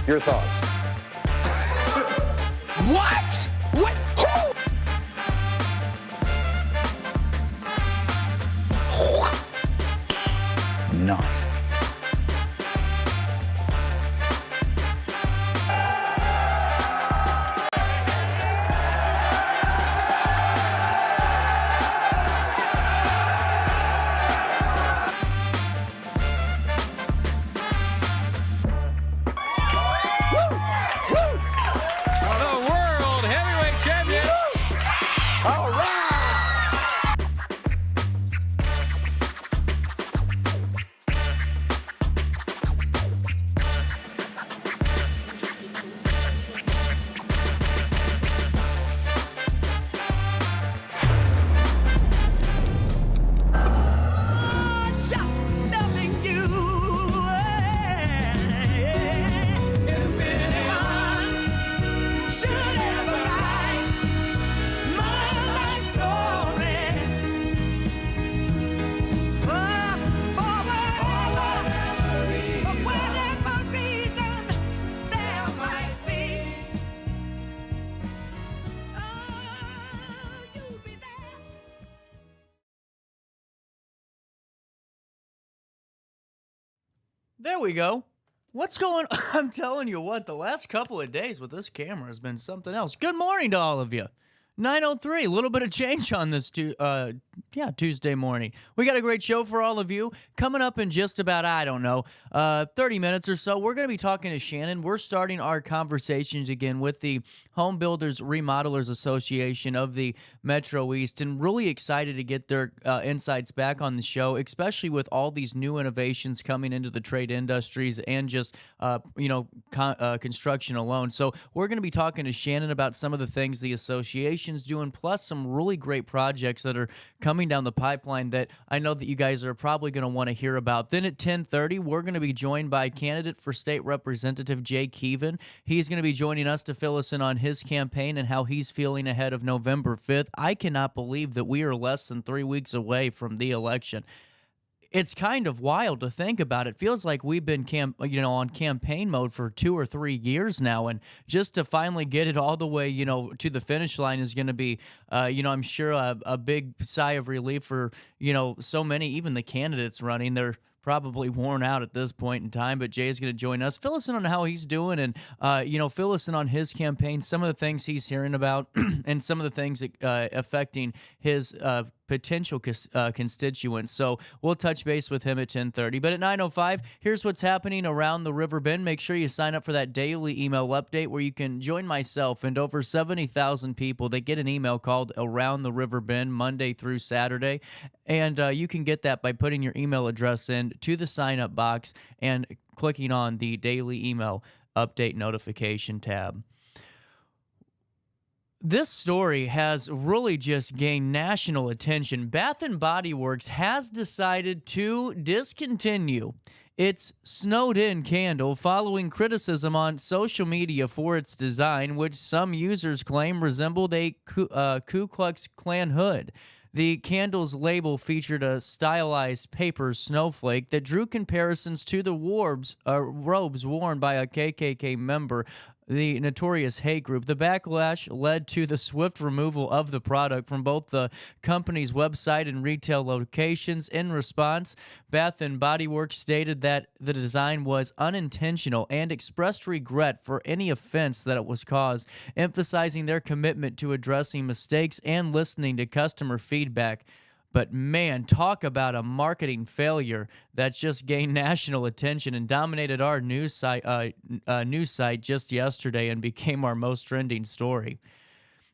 Your thoughts? What? What? Who? Nice. There we go. What's going on? I'm telling you what, the last couple of days with this camera has been something else. Good morning to all of you. 9:03, a little bit of change on this Tuesday morning. We got a great show for all of you. Coming up in just about, 30 minutes or so, we're going to be talking to Shannon. We're starting our conversations again with the Home Builders Remodelers Association of the Metro East, and really excited to get their insights back on the show, especially with all these new innovations coming into the trade industries and just, construction alone. So we're going to be talking to Shannon about some of the things the association's doing, plus some really great projects that are coming down the pipeline that I know that you guys are probably going to want to hear about. Then at 10:30, we're going to be joined by candidate for state representative Jay Keevan. He's going to be joining us to fill us in on his campaign and how he's feeling ahead of November 5th. I cannot believe that we are less than 3 weeks away from the election. It's kind of wild to think about. It feels like we've been on campaign mode for 2 or 3 years now, and just to finally get it all the way, to the finish line is going to be, I'm sure a big sigh of relief for, so many, even the candidates running. They're probably worn out at this point in time, but Jay's going to join us, fill us in on how he's doing, and fill us in on his campaign, some of the things he's hearing about, and some of the things affecting his potential constituents. So we'll touch base with him at 10:30. But at 9:05, here's what's happening around the Riverbend. Make sure you sign up for that daily email update where you can join myself and over 70,000 people that get an email called Around the Riverbend Monday through Saturday. And you can get that by putting your email address in to the sign up box and clicking on the daily email update notification tab. This story has really just gained national attention. Bath & Body Works has decided to discontinue its snowed-in candle following criticism on social media for its design, which some users claim resembled a Ku Klux Klan hood. The candle's label featured a stylized paper snowflake that drew comparisons to the robes worn by a KKK member, the Notorious Hate Group. The backlash led to the swift removal of the product from both the company's website and retail locations. In response, Bath & Body Works stated that the design was unintentional and expressed regret for any offense that it was caused, emphasizing their commitment to addressing mistakes and listening to customer feedback. But man, talk about a marketing failure that just gained national attention and dominated our news site just yesterday and became our most trending story.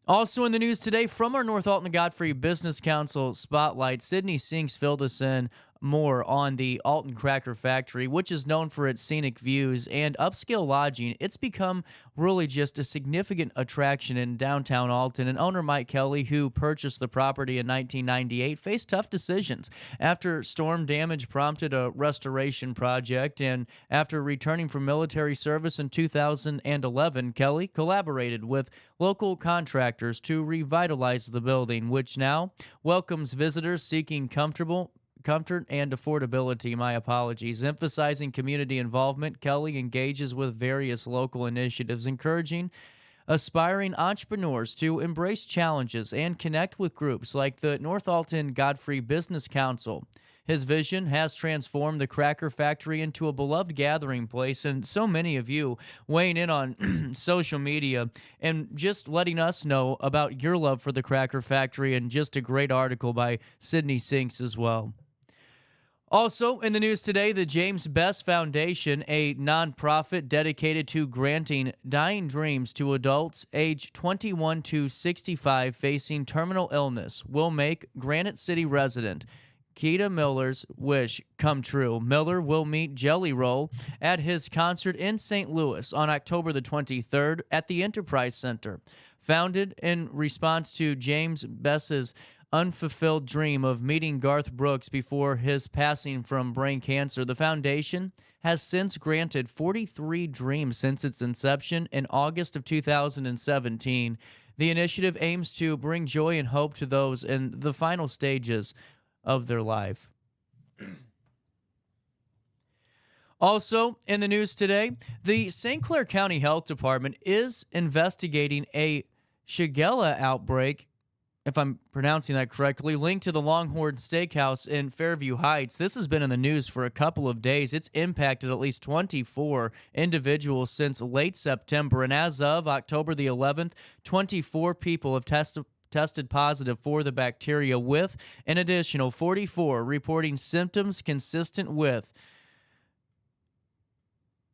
Also in the news today, from our North Alton Godfrey Business Council Spotlight, Sydney Sinks filled us in more on the Alton Cracker Factory, which is known for its scenic views and upscale lodging. It's become really just a significant attraction in downtown Alton, and owner Mike Kelly, who purchased the property in 1998, faced tough decisions after storm damage prompted a restoration project, and after returning from military service in 2011, Kelly collaborated with local contractors to revitalize the building, which now welcomes visitors seeking comfortable, comfort and affordability. My apologies. Emphasizing community involvement, Kelly engages with various local initiatives, encouraging aspiring entrepreneurs to embrace challenges and connect with groups like the North Alton Godfrey Business Council. His vision has transformed the Cracker Factory into a beloved gathering place, and so many of you weighing in on social media and just letting us know about your love for the Cracker Factory, and just a great article by Sydney Sinks as well. Also in the news today, the James Best Foundation, a nonprofit dedicated to granting dying dreams to adults age 21 to 65 facing terminal illness, will make Granite City resident Keita Miller's wish come true. Miller will meet Jelly Roll at his concert in St. Louis on October the 23rd at the Enterprise Center. Founded in response to James Best's unfulfilled dream of meeting Garth Brooks before his passing from brain cancer, the foundation has since granted 43 dreams since its inception in August of 2017. The initiative aims to bring joy and hope to those in the final stages of their life. Also in the news today, the St. Clair County Health Department is investigating a Shigella outbreak, if I'm pronouncing that correctly, linked to the Longhorn Steakhouse in Fairview Heights. This has been in the news for a couple of days. It's impacted at least 24 individuals since late September, and as of October the 11th, 24 people have tested positive for the bacteria, with an additional 44 reporting symptoms consistent with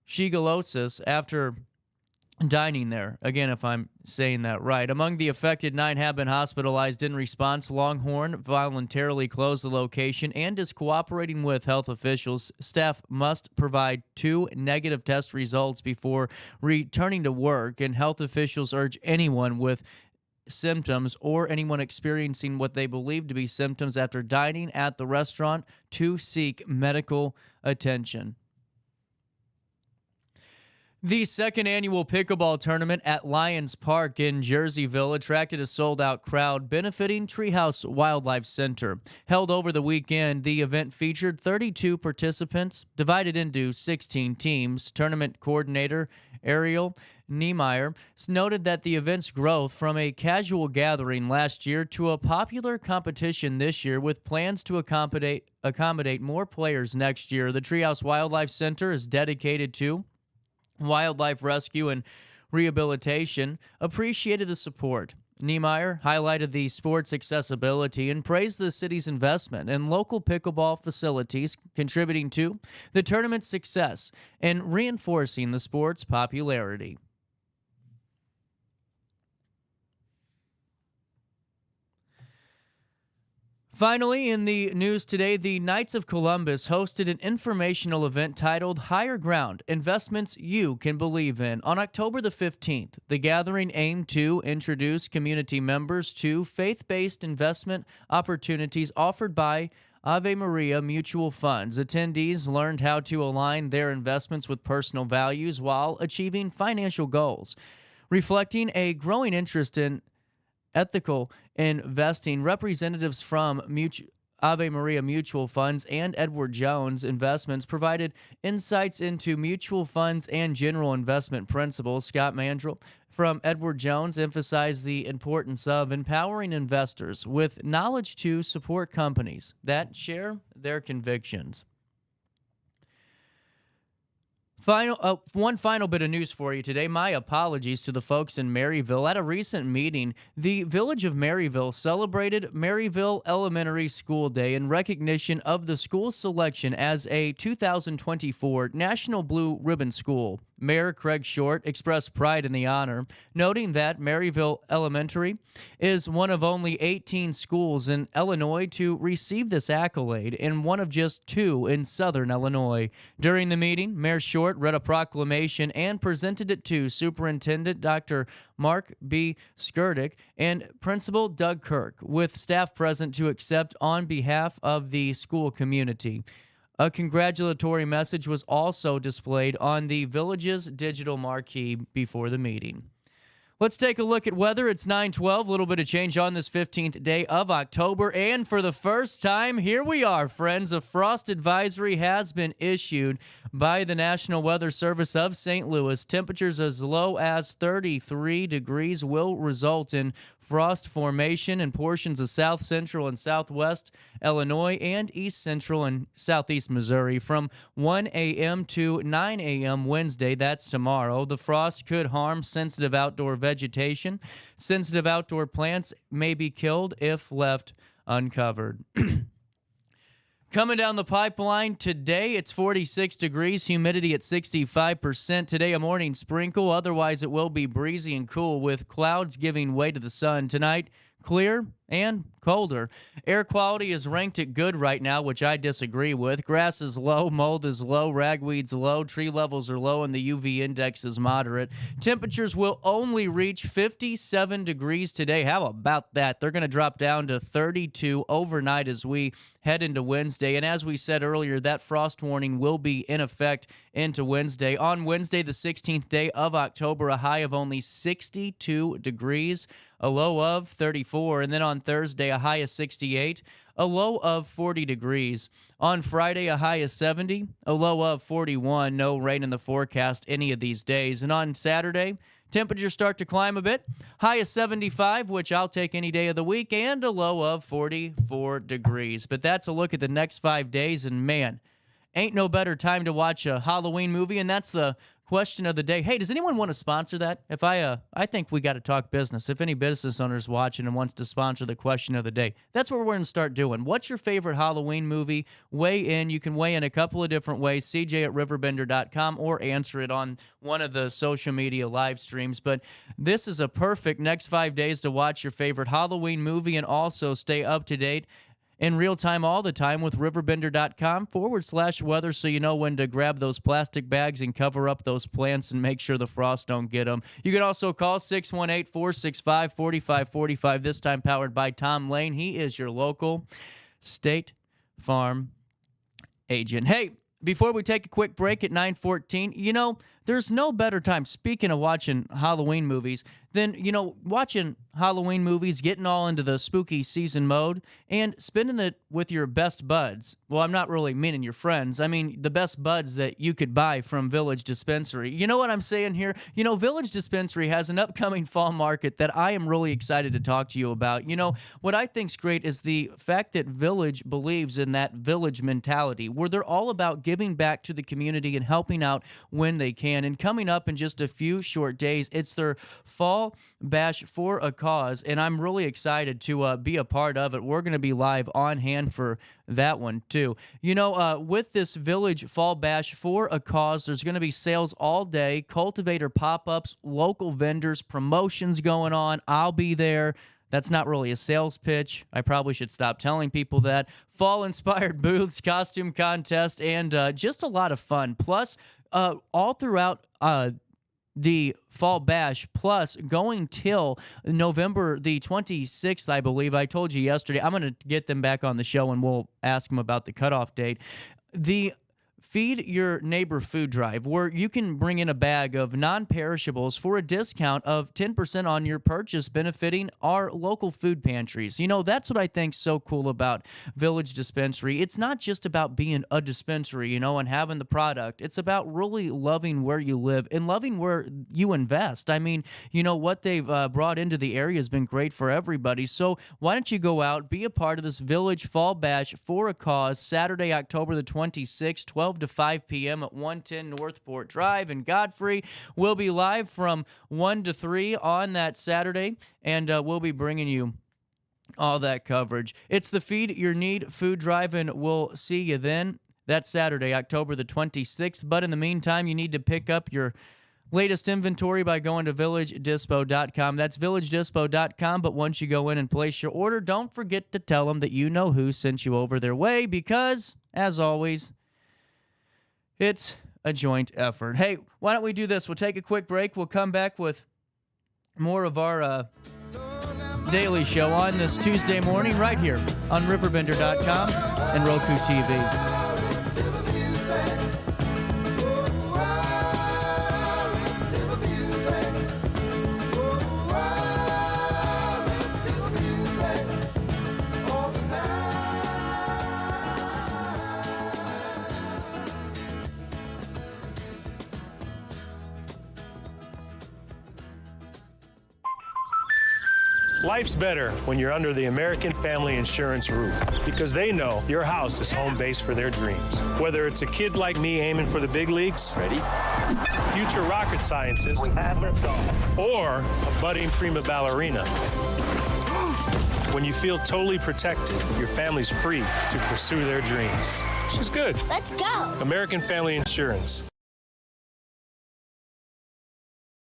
shigellosis after dining there. Again, if I'm saying that right. Among the affected, 9 have been hospitalized. In response, Longhorn voluntarily closed the location and is cooperating with health officials. Staff must provide 2 negative test results before returning to work, and health officials urge anyone with symptoms or anyone experiencing what they believe to be symptoms after dining at the restaurant to seek medical attention. The second annual pickleball tournament at Lions Park in Jerseyville attracted a sold-out crowd, benefiting Treehouse Wildlife Center. Held over the weekend, the event featured 32 participants divided into 16 teams. Tournament coordinator Ariel Niemeyer noted that the event's growth from a casual gathering last year to a popular competition this year, with plans to accommodate more players next year. The Treehouse Wildlife Center is dedicated to wildlife rescue and rehabilitation, appreciated the support. Niemeyer highlighted the sport's accessibility and praised the city's investment in local pickleball facilities, contributing to the tournament's success and reinforcing the sport's popularity. Finally, in the news today, the Knights of Columbus hosted an informational event titled Higher Ground, Investments You Can Believe In on October the 15th. The gathering aimed to introduce community members to faith-based investment opportunities offered by Ave Maria Mutual Funds. Attendees learned how to align their investments with personal values while achieving financial goals. Reflecting a growing interest in ethical investing, representatives from Ave Maria Mutual Funds and Edward Jones Investments provided insights into mutual funds and general investment principles. Scott Mandrell from Edward Jones emphasized the importance of empowering investors with knowledge to support companies that share their convictions. One final bit of news for you today. My apologies to the folks in Maryville. At a recent meeting, the Village of Maryville celebrated Maryville Elementary School Day in recognition of the school's selection as a 2024 National Blue Ribbon School. Mayor Craig Short expressed pride in the honor, noting that Maryville Elementary is one of only 18 schools in Illinois to receive this accolade, and one of just 2 in southern Illinois. During the meeting, Mayor Short read a proclamation and presented it to Superintendent Dr. Mark B. Skirdick and Principal Doug Kirk, with staff present to accept on behalf of the school community. A congratulatory message was also displayed on the village's digital marquee before the meeting. Let's take a look at weather. It's 9:12, a little bit of change on this 15th day of October. And for the first time, here we are, friends. A frost advisory has been issued by the National Weather Service of St. Louis. Temperatures as low as 33 degrees will result in frost formation in portions of south central and southwest Illinois and east central and southeast Missouri from 1 a.m. to 9 a.m. Wednesday. That's tomorrow. The frost could harm sensitive outdoor vegetation. Sensitive outdoor plants may be killed if left uncovered. Coming down the pipeline today, it's 46 degrees, humidity at 65%. Today, a morning sprinkle. Otherwise, it will be breezy and cool with clouds giving way to the sun. Tonight, clear and colder. Air quality is ranked at good right now, which I disagree with. Grass is low, mold is low, ragweed's low, tree levels are low, and the UV index is moderate. Temperatures will only reach 57 degrees today. How about that? They're going to drop down to 32 overnight as we head into Wednesday. And as we said earlier, that frost warning will be in effect into Wednesday. On Wednesday, the 16th day of October, a high of only 62 degrees, a low of 34. And then on Thursday, a high of 68, a low of 40 degrees. On Friday, a high of 70, a low of 41. No rain in the forecast any of these days. And on Saturday, temperatures start to climb a bit. High of 75, which I'll take any day of the week, and a low of 44 degrees. But that's a look at the next 5 days, and man, ain't no better time to watch a Halloween movie, and that's the question of the day. Hey, does anyone want to sponsor that? If I think we got to talk business. If any business owners watching and wants to sponsor the question of the day, that's what we're going to start doing. What's your favorite Halloween movie? Weigh in. You can weigh in a couple of different ways. CJ at RiverBender.com or answer it on one of the social media live streams. But this is a perfect next 5 days to watch your favorite Halloween movie and also stay up to date in real time all the time with RiverBender.com/weather so you know when to grab those plastic bags and cover up those plants and make sure the frost don't get them. You can also call 618-465-4545, this time powered by Tom Lane. He is your local State Farm agent. Hey, before we take a quick break at 9:14, there's no better time, speaking of watching Halloween movies, than, watching Halloween movies, getting all into the spooky season mode, and spending it with your best buds. Well, I'm not really meaning your friends. I mean the best buds that you could buy from Village Dispensary. You know what I'm saying here? Village Dispensary has an upcoming fall market that I am really excited to talk to you about. What I think's great is the fact that Village believes in that Village mentality, where they're all about giving back to the community and helping out when they can. And coming up in just a few short days, it's their Fall Bash for a Cause, and I'm really excited to be a part of it. We're going to be live on hand for that one, too. With this Village Fall Bash for a Cause, there's going to be sales all day, cultivator pop-ups, local vendors, promotions going on. I'll be there. That's not really a sales pitch. I probably should stop telling people that. Fall-inspired booths, costume contest, and just a lot of fun. Plus, all throughout the Fall Bash, plus going till November the 26th, I believe. I told you yesterday. I'm going to get them back on the show, and we'll ask them about the cutoff date. The Feed Your Neighbor food drive, where you can bring in a bag of non-perishables for a discount of 10% on your purchase, benefiting our local food pantries. That's what I think's so cool about Village Dispensary. It's not just about being a dispensary, and having the product. It's about really loving where you live and loving where you invest. I mean, what they've brought into the area has been great for everybody. So why don't you go out, be a part of this Village Fall Bash for a Cause, Saturday, October the 26th, 12 to 5 p.m. at 110 Northport Drive in Godfrey. We'll be live from 1 to 3 on that Saturday, and we'll be bringing you all that coverage. It's the Feed Your Need food drive, and we'll see you then. That's Saturday, October the 26th. But in the meantime, you need to pick up your latest inventory by going to villagedispo.com. That's villagedispo.com. But once you go in and place your order, don't forget to tell them that you know who sent you over their way, because, as always, it's a joint effort. Hey, why don't we do this? We'll take a quick break. We'll come back with more of our daily show on this Tuesday morning right here on RiverBender.com and Roku TV. Life's better when you're under the American Family Insurance roof because they know your house is home base for their dreams. Whether it's a kid like me aiming for the big leagues, ready? Future rocket scientist, we have liftoff, or a budding prima ballerina. When you feel totally protected, your family's free to pursue their dreams. She's good. Let's go. American Family Insurance.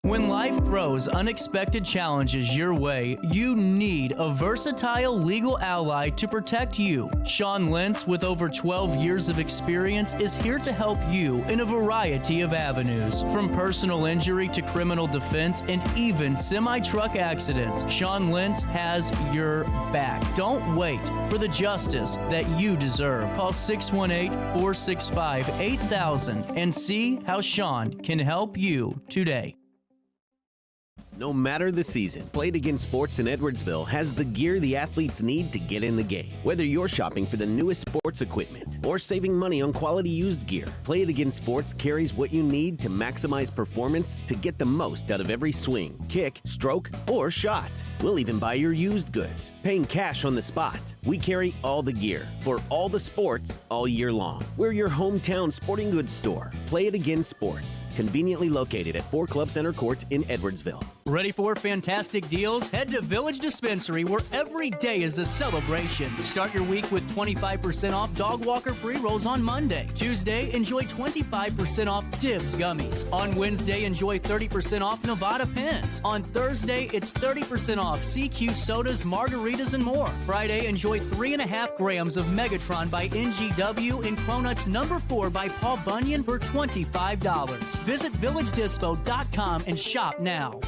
When life throws unexpected challenges your way, you need a versatile legal ally to protect you. Sean Lentz, with over 12 years of experience, is here to help you in a variety of avenues. From personal injury to criminal defense and even semi-truck accidents, Sean Lentz has your back. Don't wait for the justice that you deserve. Call 618-465-8000 and see how Sean can help you today. No matter the season, Play It Again Sports in Edwardsville has the gear the athletes need to get in the game. Whether you're shopping for the newest sports equipment or saving money on quality used gear, Play It Again Sports carries what you need to maximize performance to get the most out of every swing, kick, stroke, or shot. We'll even buy your used goods, paying cash on the spot. We carry all the gear for all the sports all year long. We're your hometown sporting goods store. Play It Again Sports, conveniently located at 4 Club Center Court in Edwardsville. Ready for fantastic deals? Head to Village Dispensary, where every day is a celebration. Start your week with 25% off Dog Walker pre-rolls on Monday. Tuesday, enjoy 25% off Divs gummies. On Wednesday, enjoy 30% off Nevada pens. On Thursday, it's 30% off CQ sodas, margaritas, and more. Friday, enjoy 3.5 grams of Megatron by NGW and Cronuts number 4 by Paul Bunyan for $25. Visit VillageDispo.com and shop now.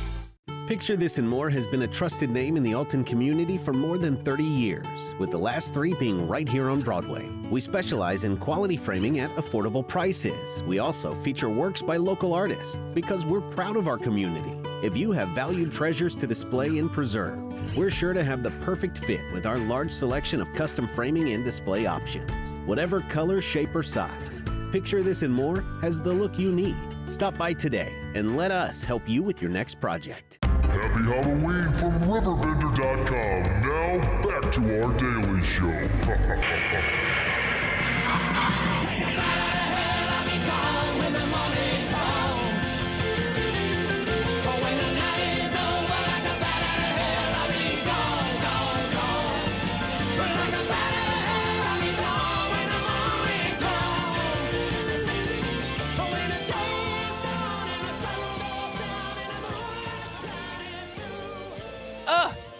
Picture This and More has been a trusted name in the Alton community for more than 30 years, with the last 3 being right here on Broadway. We specialize in quality framing at affordable prices. We also feature works by local artists because we're proud of our community. If you have valued treasures to display and preserve, we're sure to have the perfect fit with our large selection of custom framing and display options. Whatever color, shape, or size, Picture This and More has the look you need. Stop by today and let us help you with your next project. Happy Halloween from RiverBender.com. Now back to our daily show.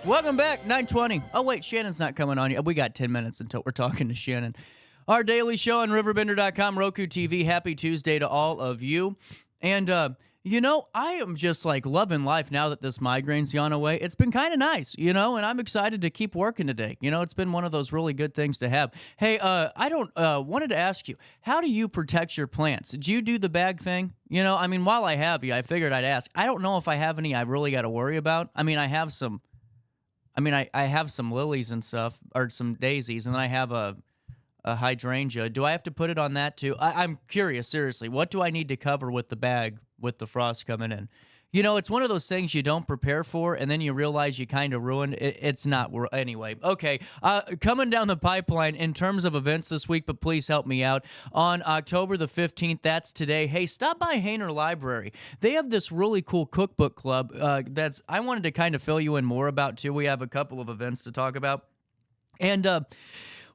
Welcome back, 9:20. Oh, wait, Shannon's not coming on yet. We got 10 minutes until we're talking to Shannon. Our daily show on RiverBender.com, Roku TV. Happy Tuesday to all of you. And, you know, I am just, like, loving life now that this migraine's gone away. It's been kind of nice, you know, and I'm excited to keep working today. You know, it's been one of those really good things to have. Hey, wanted to ask you, how do you protect your plants? Did you do the bag thing? You know, I mean, while I have you, I figured I'd ask. I don't know if I have any I really got to worry about. I mean, I have some lilies and stuff, or some daisies, and then I have a hydrangea. Do I have to put it on that too? I'm curious, seriously. What do I need to cover with the bag with the frost coming in? You know, it's one of those things you don't prepare for, and then you realize you kind of ruined it. It's not. Anyway, okay. Coming down the pipeline in terms of events this week, but please help me out. On October the 15th, that's today. Hey, stop by Hainer Library. They have this really cool cookbook club I wanted to kind of fill you in more about, too. We have a couple of events to talk about. And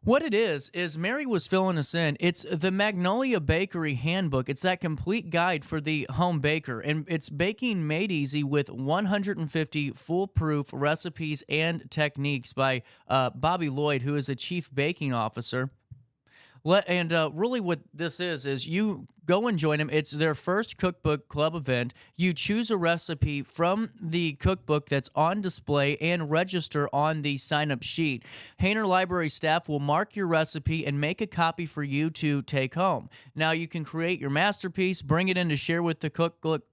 what it is Mary was filling us in. It's the Magnolia Bakery Handbook. It's that complete guide for the home baker, and it's baking made easy with 150 foolproof recipes and techniques by Bobby Lloyd, who is a chief baking officer. Really what this is you go and join them. It's their first cookbook club event. You choose a recipe from the cookbook that's on display and register on the sign-up sheet. Hainer Library staff will mark your recipe and make a copy for you to take home. Now, you can create your masterpiece, bring it in to share with the cookbook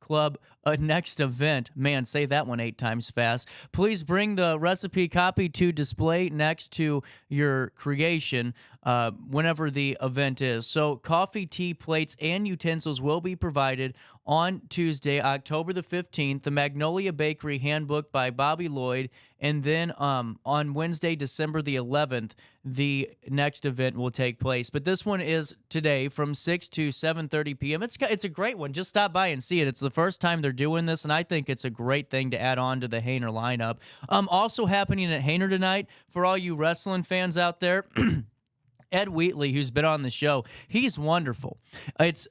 club next event. Man, say that one 8 times fast. Please bring the recipe copy to display next to your creation. whenever the event is. So coffee, tea, plates, and utensils will be provided on Tuesday, October the 15th, the Magnolia Bakery Handbook by Bobby Lloyd, and then on Wednesday, December the 11th, the next event will take place. But this one is today from 6 to 7:30 p.m. It's a great one. Just stop by and see it. It's the first time they're doing this, and I think it's a great thing to add on to the Hainer lineup. Also happening at Hainer tonight, for all you wrestling fans out there, Ed Wheatley, who's been on the show, he's wonderful. It's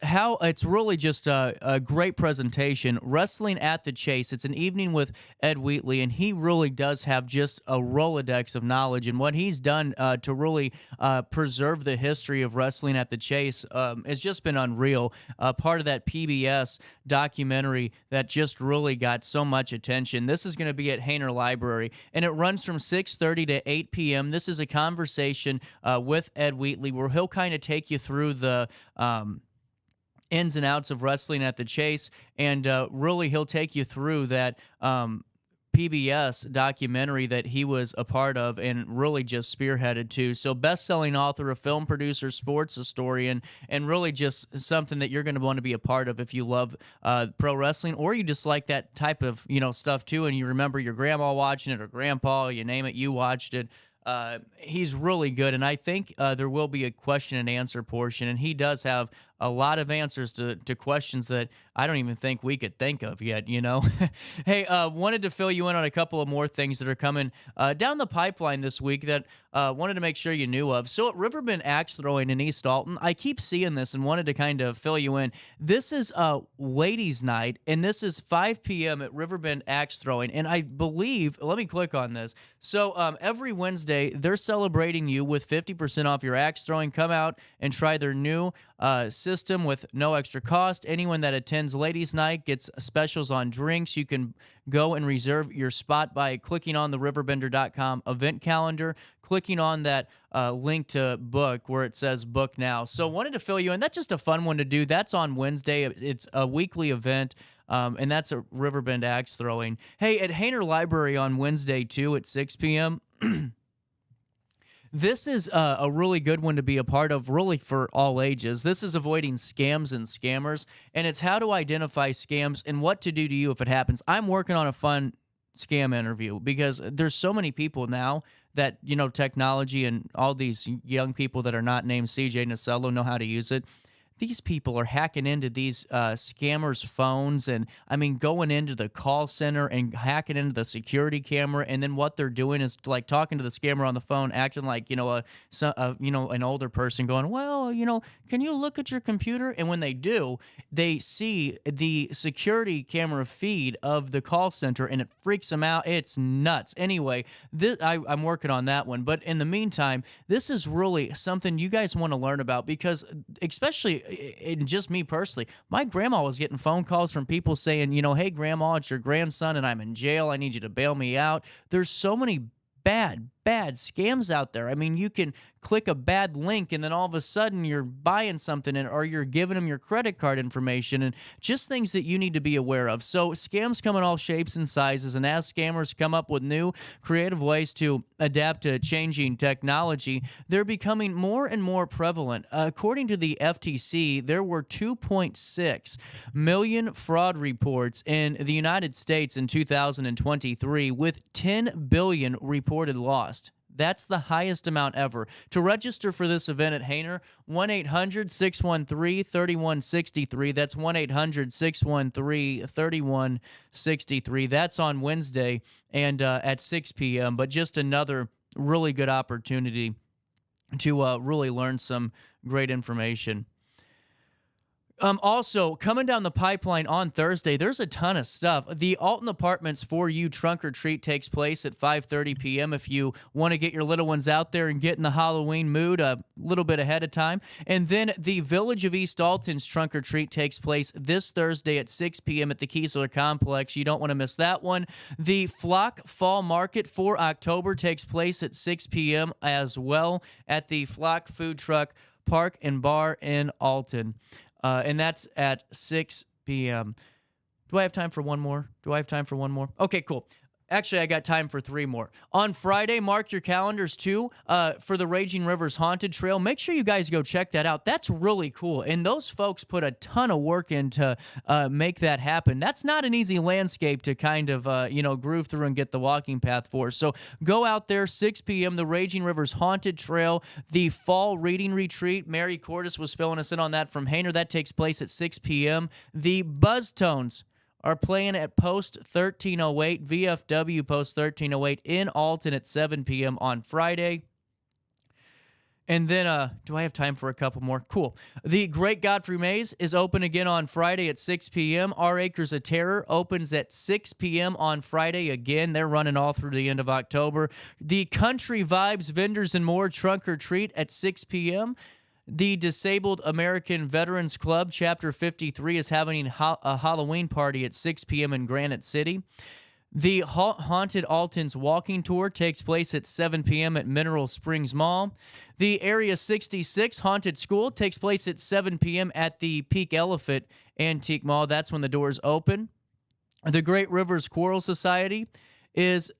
really just a great presentation. Wrestling at the Chase. It's an evening with Ed Wheatley, and he really does have just a Rolodex of knowledge. And what he's done to really preserve the history of wrestling at the Chase has just been unreal. Part of that PBS documentary that just really got so much attention. This is going to be at Hainer Library, and it runs from 6:30 to 8 p.m. This is a conversation with Ed Wheatley, where he'll kind of take you through the ins and outs of wrestling at the Chase, and really he'll take you through that PBS documentary that he was a part of and really just spearheaded to. So best-selling author, a film producer, sports historian, and really just something that you're going to want to be a part of if you love pro wrestling, or you just like that type of stuff too, and you remember your grandma watching it or grandpa, you name it, you watched it. He's really good, and I think there will be a question and answer portion, and he does have a lot of answers to questions that I don't even think we could think of yet, Hey, wanted to fill you in on a couple of more things that are coming down the pipeline this week that wanted to make sure you knew of. So at Riverbend Axe Throwing in East Alton, I keep seeing this and wanted to kind of fill you in. This is ladies' night, and this is 5 p.m. at Riverbend Axe Throwing, and I believe, let me click on this. So every Wednesday, they're celebrating you with 50% off your axe throwing. Come out and try their new system with no extra cost. Anyone that attends Ladies Night gets specials on drinks. You can go and reserve your spot by clicking on the RiverBender.com event calendar, clicking on that link to book where it says book now. So wanted to fill you in. That's just a fun one to do. That's on Wednesday. It's a weekly event. And that's a Riverbend Axe Throwing. Hey, at Hainer Library on Wednesday, too, at 6 p.m., this is a really good one to be a part of, really for all ages. This is avoiding scams and scammers, and it's how to identify scams and what to do to you if it happens. I'm working on a fun scam interview because there's so many people now that, technology and all these young people that are not named CJ Nacello know how to use it. These people are hacking into these scammers' phones and, going into the call center and hacking into the security camera. And then what they're doing is like talking to the scammer on the phone, acting like, an older person going, well, can you look at your computer? And when they do, they see the security camera feed of the call center and it freaks them out. It's nuts. Anyway, I'm working on that one. But in the meantime, this is really something you guys want to learn about because especially and just me personally, my grandma was getting phone calls from people saying, hey, grandma, it's your grandson and I'm in jail. I need you to bail me out. There's so many bad scams out there. You can click a bad link and then all of a sudden you're buying something or you're giving them your credit card information and just things that you need to be aware of. So scams come in all shapes and sizes, and as scammers come up with new creative ways to adapt to changing technology, they're becoming more and more prevalent. According to the FTC, there were 2.6 million fraud reports in the United States in 2023 with 10 billion reported lost. That's the highest amount ever. To register for this event at Hainer, 1-800-613-3163. That's 1-800-613-3163. That's on Wednesday and at 6 p.m. But just another really good opportunity to really learn some great information. Also, coming down the pipeline on Thursday, there's a ton of stuff. The Alton Apartments For You Trunk or Treat takes place at 5:30 p.m. if you want to get your little ones out there and get in the Halloween mood a little bit ahead of time. And then the Village of East Alton's Trunk or Treat takes place this Thursday at 6 p.m. at the Kiesler Complex. You don't want to miss that one. The Flock Fall Market for October takes place at 6 p.m. as well at the Flock Food Truck Park and Bar in Alton. And that's at 6 p.m. Do I have time for one more? Okay, cool. Actually, I got time for 3 more. On Friday, mark your calendars too for the Raging Rivers Haunted Trail. Make sure you guys go check that out. That's really cool. And those folks put a ton of work in to make that happen. That's not an easy landscape to kind of, groove through and get the walking path for. So go out there, 6 p.m., the Raging Rivers Haunted Trail, the Fall Reading Retreat. Mary Cordes was filling us in on that from Hainer. That takes place at 6 p.m. The Buzz Tones are playing at Post 1308, VFW Post 1308 in Alton at 7 p.m. on Friday. And then, do I have time for a couple more? Cool. The Great Godfrey Maze is open again on Friday at 6 p.m. Our Acres of Terror opens at 6 p.m. on Friday again. They're running all through the end of October. The Country Vibes Vendors and More Trunk or Treat at 6 p.m. The Disabled American Veterans Club, Chapter 53, is having a Halloween party at 6 p.m. in Granite City. The Haunted Alton's Walking Tour takes place at 7 p.m. at Mineral Springs Mall. The Area 66 Haunted School takes place at 7 p.m. at the Peak Elephant Antique Mall. That's when the doors open. The Great Rivers Choral Society is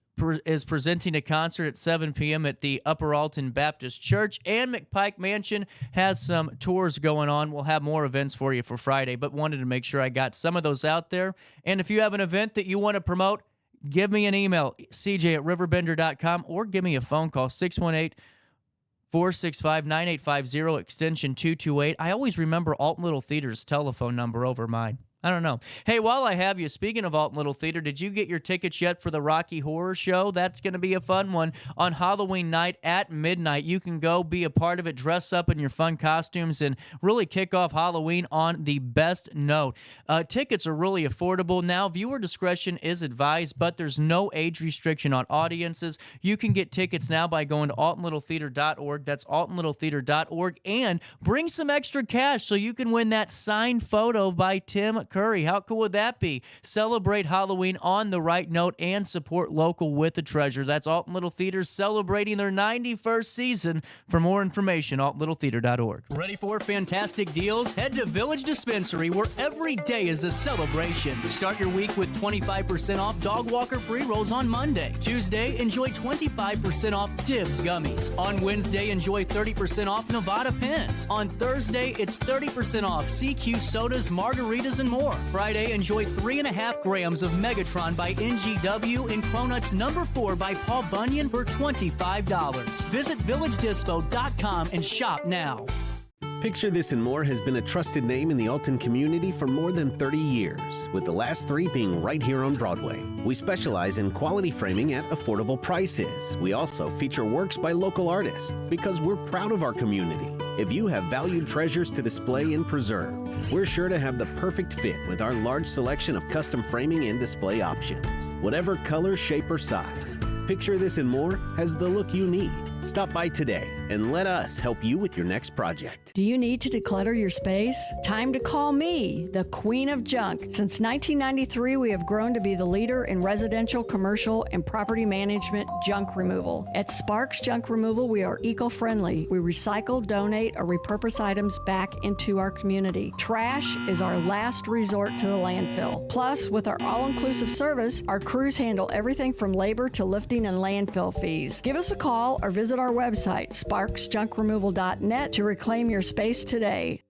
presenting a concert at 7 p.m. at the Upper Alton Baptist Church, and McPike Mansion has some tours going on. We'll have more events for you for Friday, but wanted to make sure I got some of those out there. And if you have an event that you want to promote, give me an email, cj@RiverBender.com, or give me a phone call, 618-465-9850, extension 228. I always remember Alton Little Theater's telephone number over mine. I don't know. Hey, while I have you, speaking of Alton Little Theater, did you get your tickets yet for the Rocky Horror Show? That's going to be a fun one on Halloween night at midnight. You can go be a part of it, dress up in your fun costumes, and really kick off Halloween on the best note. Tickets are really affordable. Now, viewer discretion is advised, but there's no age restriction on audiences. You can get tickets now by going to altonlittletheater.org. That's altonlittletheater.org, and bring some extra cash so you can win that signed photo by Tim Curry. How cool would that be? Celebrate Halloween on the right note and support local with a treasure. That's Alton Little Theater celebrating their 91st season. For more information, altonlittletheater.org. Ready for fantastic deals? Head to Village Dispensary, where every day is a celebration. Start your week with 25% off dog walker pre-rolls on Monday. Tuesday, enjoy 25% off Dibs gummies. On Wednesday, enjoy 30% off Nevada pens. On Thursday, it's 30% off CQ sodas, margaritas, and more. Friday, enjoy 3.5 grams of Megatron by NGW and Cronuts number 4 by Paul Bunyan for $25. Visit villagedispo.com and shop now. Picture This and More has been a trusted name in the Alton community for more than 30 years, with the last 3 being right here on Broadway. We specialize in quality framing at affordable prices. We also feature works by local artists because we're proud of our community. If you have valued treasures to display and preserve, we're sure to have the perfect fit with our large selection of custom framing and display options. Whatever color, shape, or size, Picture This and More has the look you need. Stop by today and let us help you with your next project. Do you need to declutter your space? Time to call me, the Queen of Junk. Since 1993, we have grown to be the leader in residential, commercial, and property management junk removal. At Sparks Junk Removal, we are eco-friendly. We recycle, donate, or repurpose items back into our community. Trash is our last resort to the landfill. Plus, with our all-inclusive service, our crews handle everything from labor to lifting and landfill fees. Give us a call or visit our website, sparksjunkremoval.net, to reclaim your space today.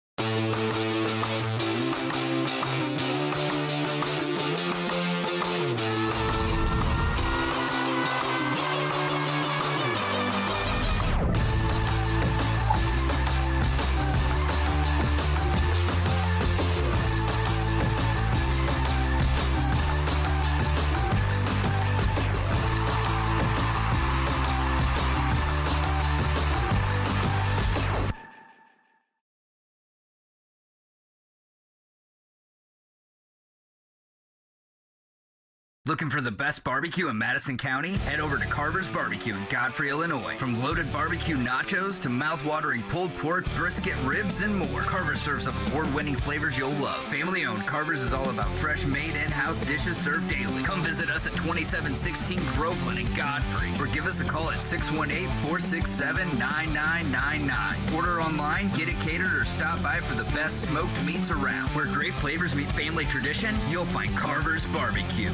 Looking for the best barbecue in Madison County? Head over to Carver's Barbecue in Godfrey, Illinois. From loaded barbecue nachos to mouth-watering pulled pork, brisket, ribs, and more, Carver's serves up award-winning flavors you'll love. Family-owned, Carver's is all about fresh, made in-house dishes served daily. Come visit us at 2716 Groveland in Godfrey, or give us a call at 618-467-9999. Order online, get it catered, or stop by for the best smoked meats around. Where great flavors meet family tradition, you'll find Carver's Barbecue.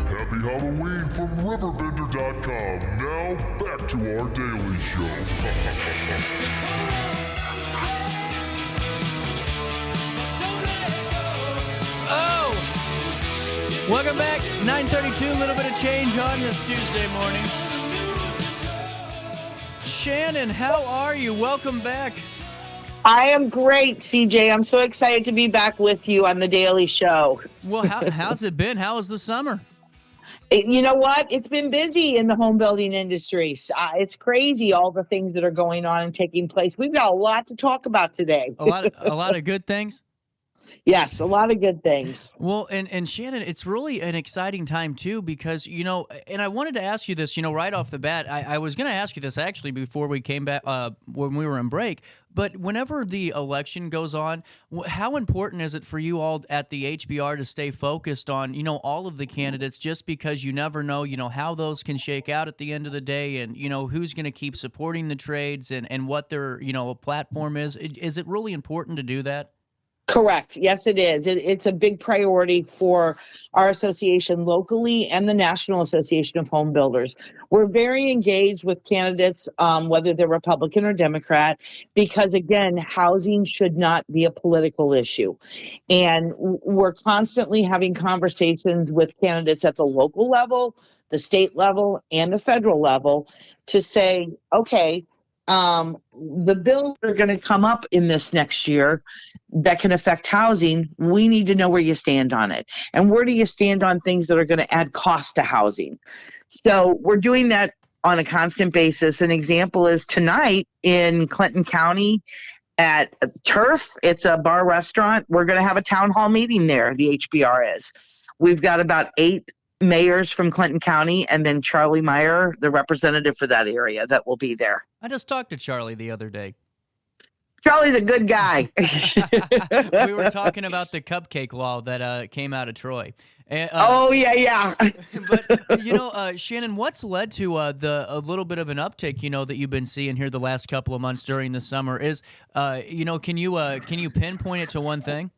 Happy Halloween from RiverBender.com. Now, back to our daily show. Oh! Welcome back. 9:32, a little bit of change on this Tuesday morning. Shannon, how are you? Welcome back. I am great, CJ. I'm so excited to be back with you on the Daily Show. Well, how's it been? How was the summer? You know what? It's been busy in the home building industry. It's crazy, all the things that are going on and taking place. We've got a lot to talk about today. A lot of good things? Yes, a lot of good things. Well, and Shannon, it's really an exciting time too, because, and I wanted to ask you this, right off the bat. I was going to ask you this actually before we came back, when we were in break, but whenever the election goes on, how important is it for you all at the HBR to stay focused on, all of the candidates, just because you never know, how those can shake out at the end of the day, and, who's going to keep supporting the trades and what their, platform is? Is it really important to do that? Correct. Yes, it is. It's a big priority for our association locally and the National Association of Home Builders. We're very engaged with candidates, whether they're Republican or Democrat, because, again, housing should not be a political issue. And we're constantly having conversations with candidates at the local level, the state level, and the federal level to say, okay, the bills are going to come up in this next year that can affect housing. We need to know where you stand on it. And where do you stand on things that are going to add cost to housing? So we're doing that on a constant basis. An example is tonight in Clinton County at Turf. It's a bar restaurant. We're going to have a town hall meeting there. The HBR is. We've got about 8 mayors from Clinton County, and then Charlie Meyer, the representative for that area, that will be there. I just talked to Charlie the other day. Charlie's a good guy. We were talking about the cupcake law that came out of Troy. Oh, yeah. But, Shannon, what's led to a little bit of an uptick, that you've been seeing here the last couple of months during the summer is, can you pinpoint it to one thing?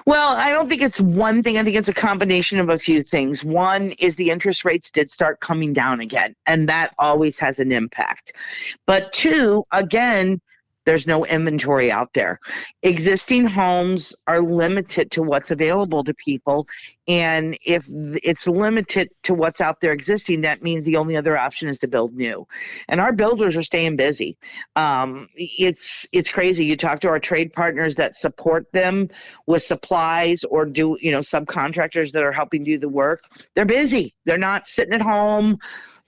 Well, I don't think it's one thing. I think it's a combination of a few things. One is the interest rates did start coming down again, and that always has an impact. But two, again, there's no inventory out there. Existing homes are limited to what's available to people. And if it's limited to what's out there existing, that means the only other option is to build new. And our builders are staying busy. It's crazy. You talk to our trade partners that support them with supplies or do, subcontractors that are helping do the work. They're busy. They're not sitting at home,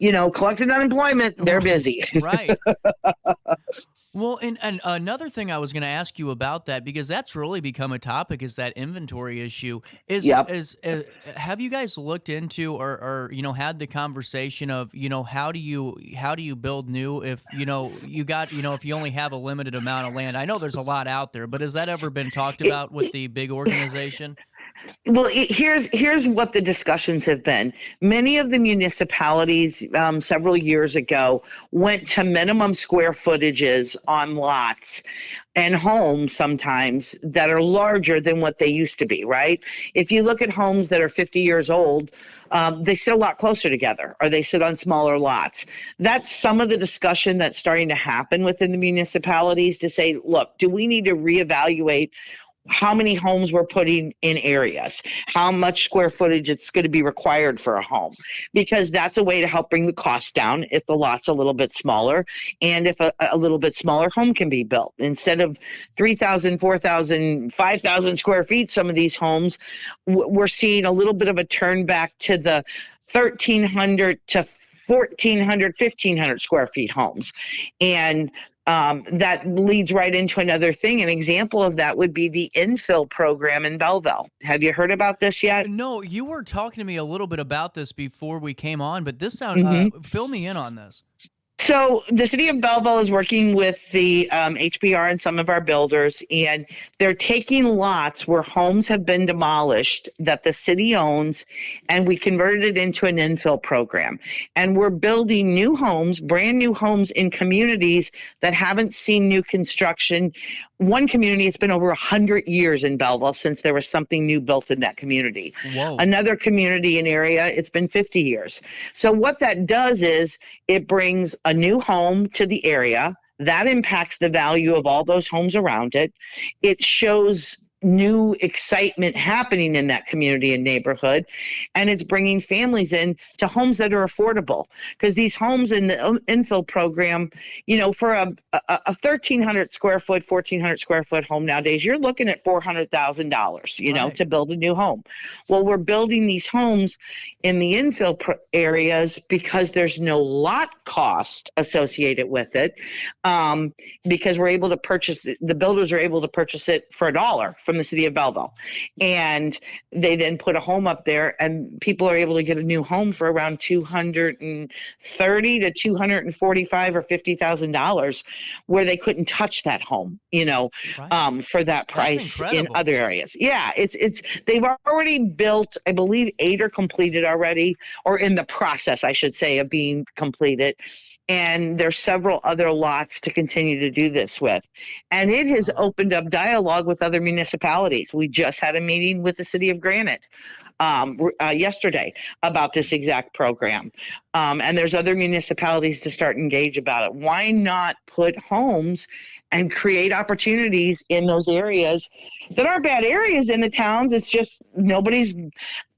collecting unemployment. They're busy. Right. Well, and another thing I was going to ask you about that, because that's really become a topic, is that inventory issue. Have you guys looked into or had the conversation of, how do you build new if, if you only have a limited amount of land? I know there's a lot out there, but has that ever been talked about with the big organization? Well, here's what the discussions have been. Many of the municipalities several years ago went to minimum square footages on lots and homes sometimes that are larger than what they used to be, right? If you look at homes that are 50 years old, they sit a lot closer together, or they sit on smaller lots. That's some of the discussion that's starting to happen within the municipalities to say, look, do we need to reevaluate how many homes we're putting in areas, how much square footage it's going to be required for a home, because that's a way to help bring the cost down if the lot's a little bit smaller, and if a little bit smaller home can be built. Instead of 3,000, 4,000, 5,000 square feet, some of these homes, we're seeing a little bit of a turn back to the 1,300 to 1,400, 1,500 square feet homes. And that leads right into another thing. An example of that would be the infill program in Belleville. Have you heard about this yet? No, you were talking to me a little bit about this before we came on, but this sounds, fill me in on this. So the city of Belleville is working with the HBR and some of our builders, and they're taking lots where homes have been demolished that the city owns, and we converted it into an infill program. And we're building new homes, brand new homes in communities that haven't seen new construction one community, it's been over 100 years in Belleville since there was something new built in that community. Whoa. Another community and area, it's been 50 years. So what that does is it brings a new home to the area. That impacts the value of all those homes around it. It shows new excitement happening in that community and neighborhood, and it's bringing families in to homes that are affordable, because these homes in the infill program, for a 1,300 square foot, 1,400 square foot home nowadays, you're looking at $400,000 Right. to build a new home. Well, we're building these homes in the infill areas because there's no lot cost associated with it, because we're able to purchase, the builders are able to purchase it for $1 from the city of Belleville. And they then put a home up there, and people are able to get a new home for around $230,000 to $245,000 or $50,000, where they couldn't touch that home, Right. for that price in incredible. other areas. Yeah, they've already built, I believe 8 are completed already, or in the process, I should say, of being completed. And there's several other lots to continue to do this with. And it has opened up dialogue with other municipalities. We just had a meeting with the city of Granite yesterday about this exact program. And there's other municipalities to start engage about it. Why not put homes and create opportunities in those areas that aren't bad areas in the towns? It's just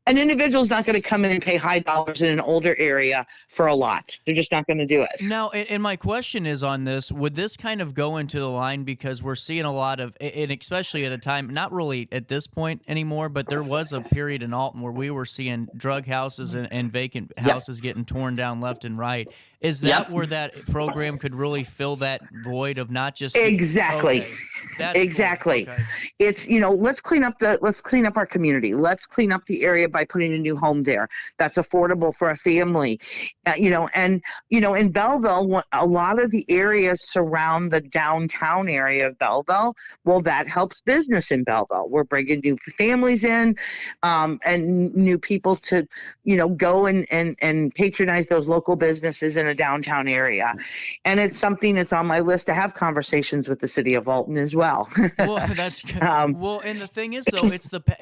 an individual's not going to come in and pay high dollars in an older area for a lot. They're just not going to do it. Now, and my question is on this, would this kind of go into the line, because we're seeing a lot of, and especially at a time, not really at this point anymore, but there was a period in Alton where we were seeing drug houses and vacant houses getting torn down left and right. Is that where that program could really fill that void of not just exactly? Okay. That's exactly. cool. Okay. It's let's clean up our community. Let's clean up the area by putting a new home there that's affordable for a family. In Belleville, a lot of the areas surround the downtown area of Belleville. Well, that helps business in Belleville. We're bringing new families in, and new people to go and patronize those local businesses in a downtown area. And it's something that's on my list to have conversations with the city of Alton as well. Well, that's good. Well, and the thing is, though,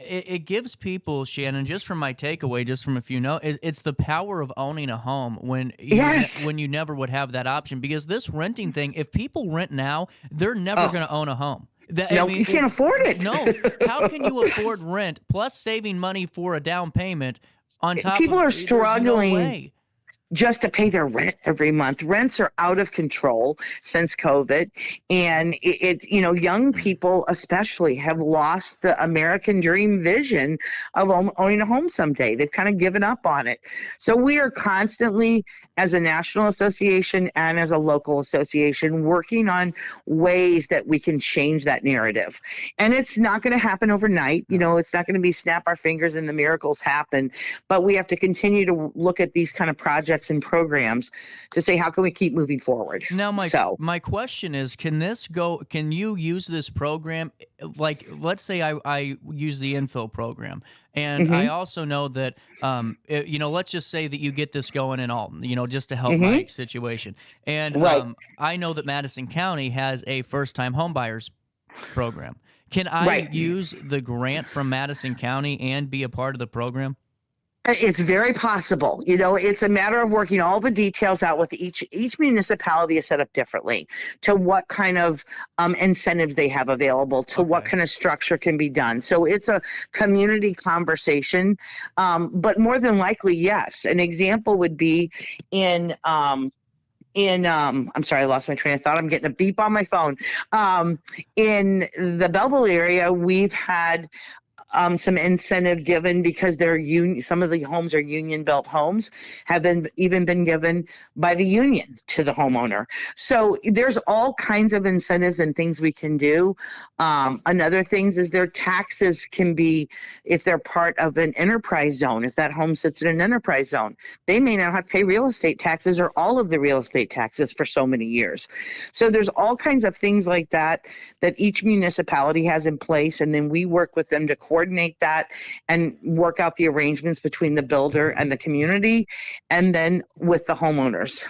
it gives people, Shannon, just from my takeaway, just from a few it's the power of owning a home when you never would have that option. Because this renting thing, if people rent now, they're never going to own a home. You can't afford it. No. How can you afford rent plus saving money for a down payment on top people of are struggling. No way. Just to pay their rent every month. Rents are out of control since COVID. And it's, young people especially have lost the American dream vision of owning a home someday. They've kind of given up on it. So we are constantly, as a national association and as a local association, working on ways that we can change that narrative. And it's not going to happen overnight. It's not going to be snap our fingers and the miracles happen. But we have to continue to look at these kind of projects and programs to say, how can we keep moving forward? Now, my question is, can you use this program? Like, let's say I use the infill program, and I also know that, let's just say that you get this going in Alton, just to help my situation. And I know that Madison County has a first-time homebuyers program. Can I use the grant from Madison County and be a part of the program? It's very possible. It's a matter of working all the details out with each municipality is set up differently to what kind of incentives they have available, to what kind of structure can be done. So it's a community conversation, but more than likely, yes. An example would be I'm sorry, I lost my train of thought. I'm getting a beep on my phone. In the Belleville area, we've had some incentive given because some of the homes are union built homes, have even been given by the union to the homeowner. So there's all kinds of incentives and things we can do. Another thing is their taxes can be, if they're part of an enterprise zone, if that home sits in an enterprise zone, they may not have to pay real estate taxes or all of the real estate taxes for so many years. So there's all kinds of things like that each municipality has in place, and then we work with them to coordinate that and work out the arrangements between the builder and the community, and then with the homeowners.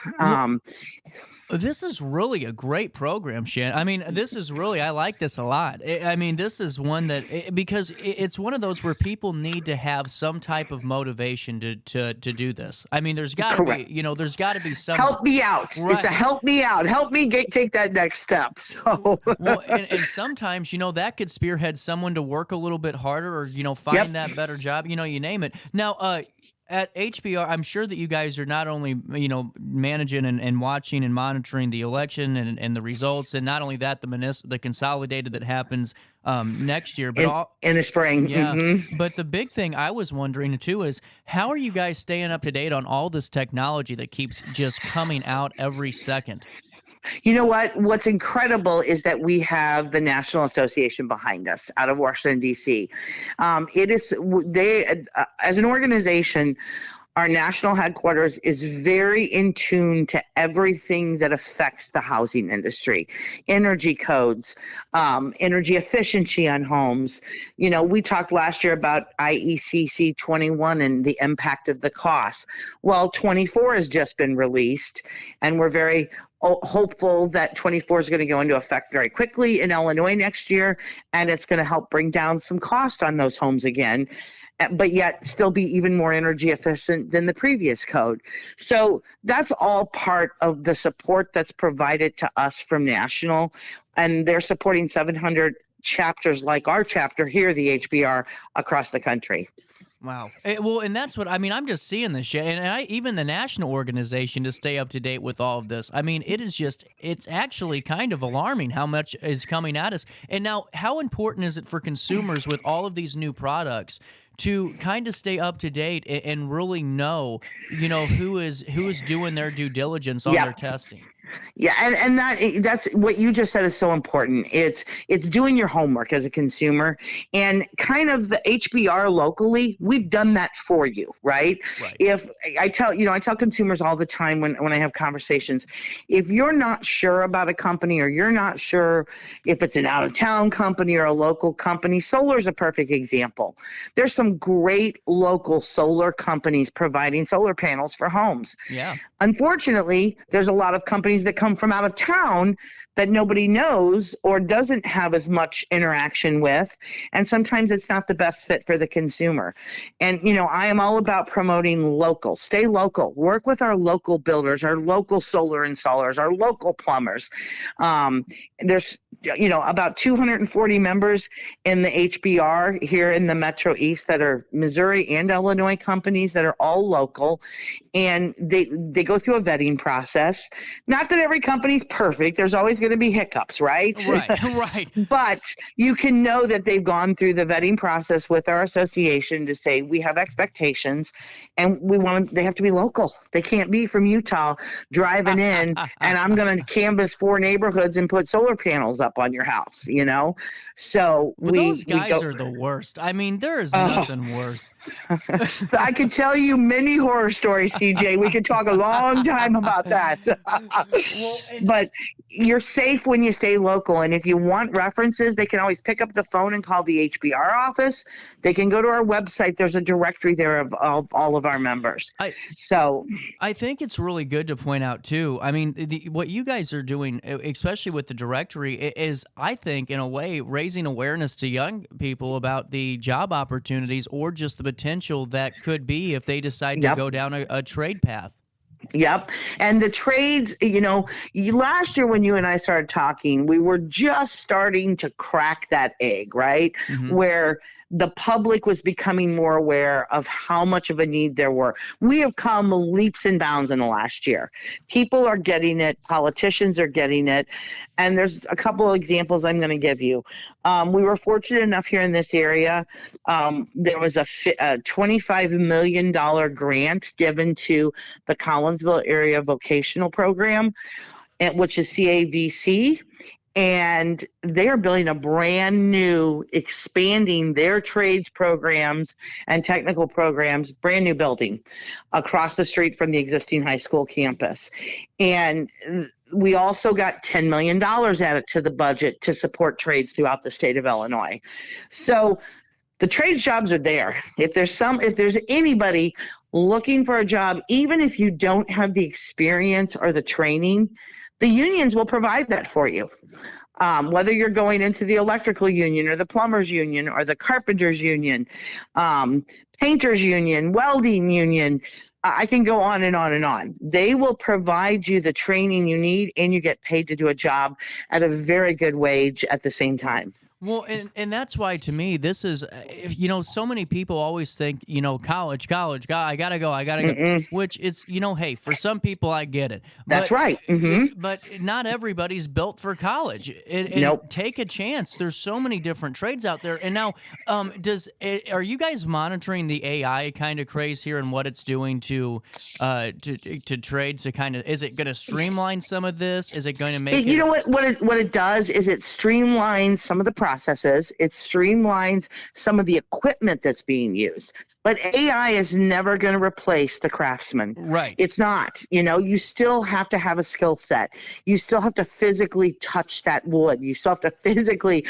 This is really a great program, Shannon. I mean, this is really, I like this a lot. I mean, this is one that, because it's one of those where people need to have some type of motivation to do this. I mean, there's got to be, there's got to be some. Help me out. Right. It's a help me out. Help me take that next step. So. Well, and sometimes, that could spearhead someone to work a little bit harder or, find that better job, you name it. Now, at HBR, I'm sure that you guys are not only, managing and watching and monitoring the election and the results, and not only that, the consolidated that happens next year, but in the spring. Yeah. Mm-hmm. But the big thing I was wondering too is, how are you guys staying up to date on all this technology that keeps just coming out every second? You know what? What's incredible is that we have the National Association behind us out of Washington, D.C. As an organization, our national headquarters is very in tune to everything that affects the housing industry, energy codes, energy efficiency on homes. We talked last year about IECC 21 and the impact of the costs. Well, 24 has just been released, and we're very hopeful that 24 is going to go into effect very quickly in Illinois next year, and it's going to help bring down some cost on those homes again, but yet still be even more energy efficient than the previous code. So that's all part of the support that's provided to us from National, and they're supporting 700 chapters like our chapter here, the HBR, across the country. Wow. Well, and that's what, I'm just seeing this shit. And even the national organization to stay up to date with all of this. I mean, it's actually kind of alarming how much is coming at us. And now, how important is it for consumers with all of these new products to kind of stay up to date and really know, who is doing their due diligence on their testing? Yeah, and that's what you just said is so important. It's doing your homework as a consumer, and kind of the HBR locally, we've done that for you, right? If I tell consumers all the time when I have conversations, if you're not sure about a company, or you're not sure if it's an out of town company or a local company, solar is a perfect example. There's some great local solar companies providing solar panels for homes. Yeah. Unfortunately, there's a lot of companies that come from out of town that nobody knows or doesn't have as much interaction with, and sometimes it's not the best fit for the consumer. And I am all about promoting local. Stay local. Work with our local builders, our local solar installers, our local plumbers. There's about 240 members in the HBR here in the Metro East that are Missouri and Illinois companies that are all local, and they go through a vetting process. Not that every company's perfect. There's always going to be hiccups, right? Right. But you can know that they've gone through the vetting process with our association to say we have expectations, and they have to be local. They can't be from Utah driving in and I'm going to canvass 4 neighborhoods and put solar panels up on your house, So those guys are the worst. I mean, there is nothing worse. I could tell you many horror stories, CJ. We could talk a long time about that. But you're safe when you stay local. And if you want references, they can always pick up the phone and call the HBR office. They can go to our website. There's a directory there of all of our members. I think it's really good to point out, too. I mean, what you guys are doing, especially with the directory, is, I think, in a way, raising awareness to young people about the job opportunities or just the potential that could be if they decide to go down a trade path. Yep. And the trades, last year when you and I started talking, we were just starting to crack that egg, right? Mm-hmm. Where the public was becoming more aware of how much of a need there were. We have come leaps and bounds in the last year. People are getting it. Politicians are getting it. And there's a couple of examples I'm going to give you. We were fortunate enough here in this area. There was a $25 million grant given to the Collinsville Area Vocational Program, which is CAVC. And they are building a brand new, expanding their trades programs and technical programs, brand new building across the street from the existing high school campus. And we also got $10 million added to the budget to support trades throughout the state of Illinois. So the trade jobs are there. If there's anybody looking for a job, even if you don't have the experience or the training, The unions will provide that for you. Whether you're going into the electrical union or the plumbers union or the carpenters union, painters union, welding union, I can go on and on and on. They will provide you the training you need, and you get paid to do a job at a very good wage at the same time. Well, and that's why, to me, this is, so many people always think, college, I gotta go, which it's, hey, for some people, I get it. That's right. But not everybody's built for college. And Nope. Take a chance. There's so many different trades out there. And now, are you guys monitoring the AI kind of craze here and what it's doing to trades? To kind of, is it going to streamline some of this? Is it going to make it? You know what it does is it streamlines some of the processes. It streamlines some of the equipment that's being used. But AI is never going to replace the craftsman. Right. It's not. You still have to have a skill set. You still have to physically touch that wood. You still have to physically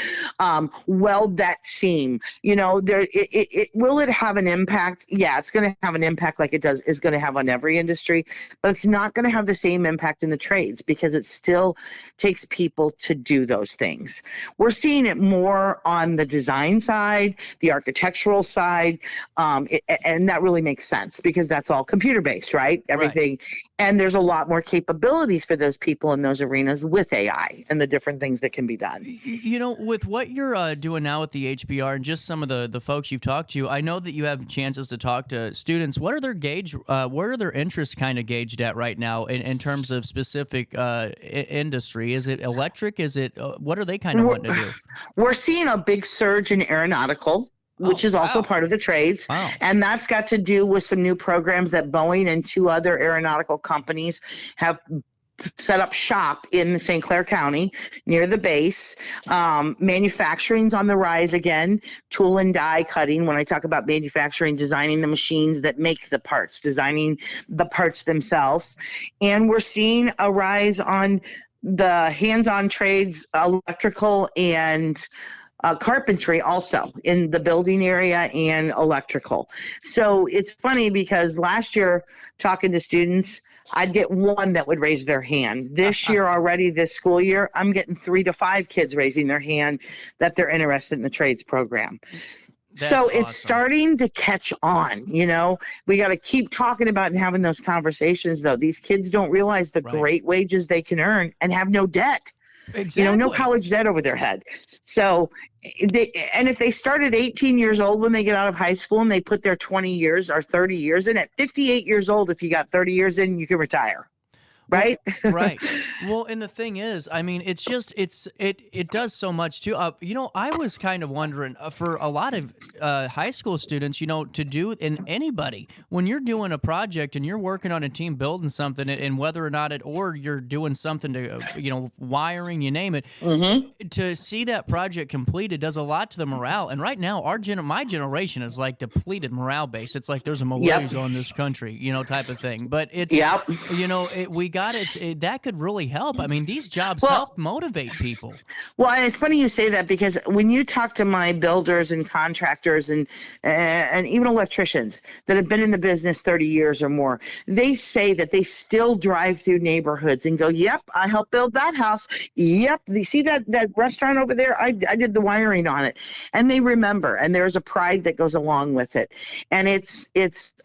weld that seam. Will it have an impact? Yeah, it's going to have an impact like it is going to have on every industry, but it's not going to have the same impact in the trades because it still takes people to do those things. We're seeing it more on the design side, the architectural side, and that really makes sense because that's all computer-based, right? Everything. Right. And there's a lot more capabilities for those people in those arenas with AI and the different things that can be done. With what you're doing now with the HBR and just some of the folks you've talked to, I know that you have chances to talk to students. What are their interests kind of gauged at right now in terms of specific industry? Is it electric? What are they kind of wanting to do? We're seeing a big surge in aeronautical, which is also part of the trades. Wow. And that's got to do with some new programs that Boeing and 2 other aeronautical companies have set up shop in St. Clair County near the base. Manufacturing's on the rise again, tool and die cutting. When I talk about manufacturing, designing the machines that make the parts, designing the parts themselves. And we're seeing a rise on the hands-on trades, electrical and carpentry also in the building area and electrical. So it's funny because last year talking to students, I'd get one that would raise their hand. This year already, this school year, I'm getting 3 to 5 kids raising their hand that they're interested in the trades program. That's so awesome. It's starting to catch on, We got to keep talking about and having those conversations, though. These kids don't realize the great wages they can earn and have no debt. Exactly. No college debt over their head. So, if they start at 18 years old when they get out of high school and they put their 20 years or 30 years in, at 58 years old, if you got 30 years in, you can retire. Right? Right. Well, and the thing is, I mean, it's just, it does so much too. I was kind of wondering for a lot of high school students, to do, and anybody, when you're doing a project and you're working on a team building something, and whether or not or you're doing something to, wiring, you name it, to see that project completed does a lot to the morale. And right now, my generation is like depleted morale base. It's like there's a malaise on this country, type of thing. But it's, that could really help. I mean, these jobs help motivate people. Well, and it's funny you say that because when you talk to my builders and contractors and even electricians that have been in the business 30 years or more, they say that they still drive through neighborhoods and go, yep, I helped build that house. Yep, you see that restaurant over there? I did the wiring on it. And they remember, and there's a pride that goes along with it. And it's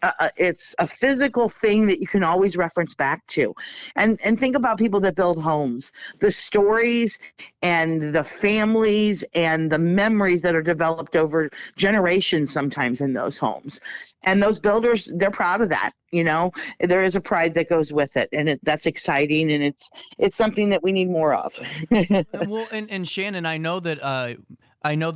a physical thing that you can always reference back to. And think about people that build homes, the stories and the families and the memories that are developed over generations sometimes in those homes. And those builders, they're proud of that. There is a pride that goes with it, and that's exciting, and it's something that we need more of. Well, and Shannon, I know that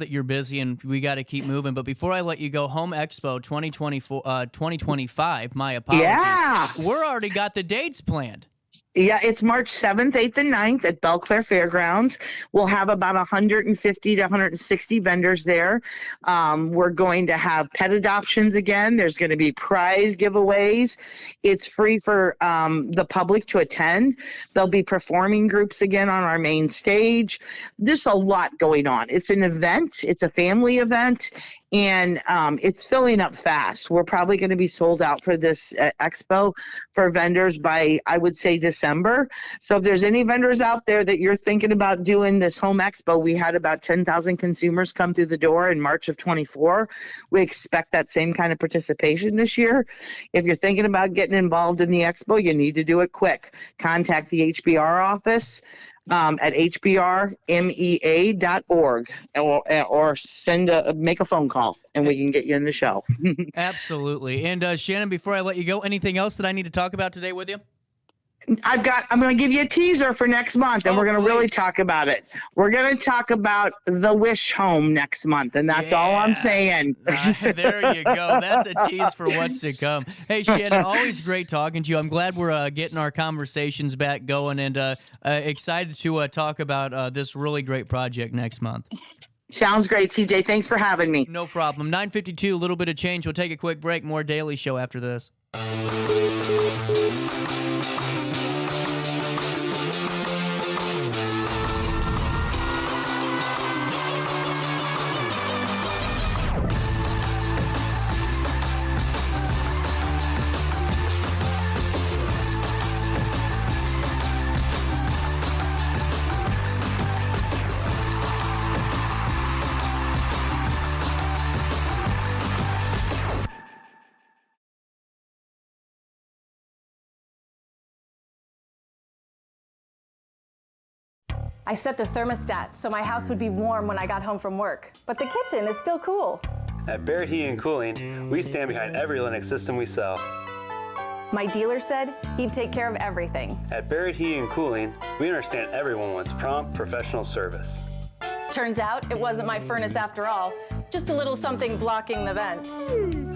you're busy and we got to keep moving, but before I let you go, Home Expo 2025, my apologies. Yeah. We're already got the dates planned. Yeah, it's March 7th, 8th, and 9th at Belle Claire Fairgrounds. We'll have about 150 to 160 vendors there. We're going to have pet adoptions again. There's going to be prize giveaways. It's free for the public to attend. There'll be performing groups again on our main stage. There's a lot going on. It's an event. It's a family event. And it's filling up fast. We're probably going to be sold out for this expo for vendors by, I would say, December. December. So if there's any vendors out there that you're thinking about doing this home expo, we had about 10,000 consumers come through the door in March of 24. We expect that same kind of participation this year. If you're thinking about getting involved in the expo, you need to do it quick. Contact the HBR office at hbrmea.org or make a phone call and we can get you in the show. Absolutely. And Shannon, before I let you go, anything else that I need to talk about today with you? I'm going to give you a teaser for next month, and we're going to really talk about it. We're going to talk about the Wish Home next month, and that's all I'm saying. There you go. That's a tease for what's to come. Hey, Shannon, always great talking to you. I'm glad we're getting our conversations back going, and excited to talk about this really great project next month. Sounds great, CJ. Thanks for having me. No problem. 9:52, a little bit of change. We'll take a quick break. More Daily Show after this. I set the thermostat so my house would be warm when I got home from work, but the kitchen is still cool. At Barrett Heating and Cooling, we stand behind every Lennox system we sell. My dealer said he'd take care of everything. At Barrett Heating and Cooling, we understand everyone wants prompt, professional service. Turns out it wasn't my furnace after all, just a little something blocking the vent.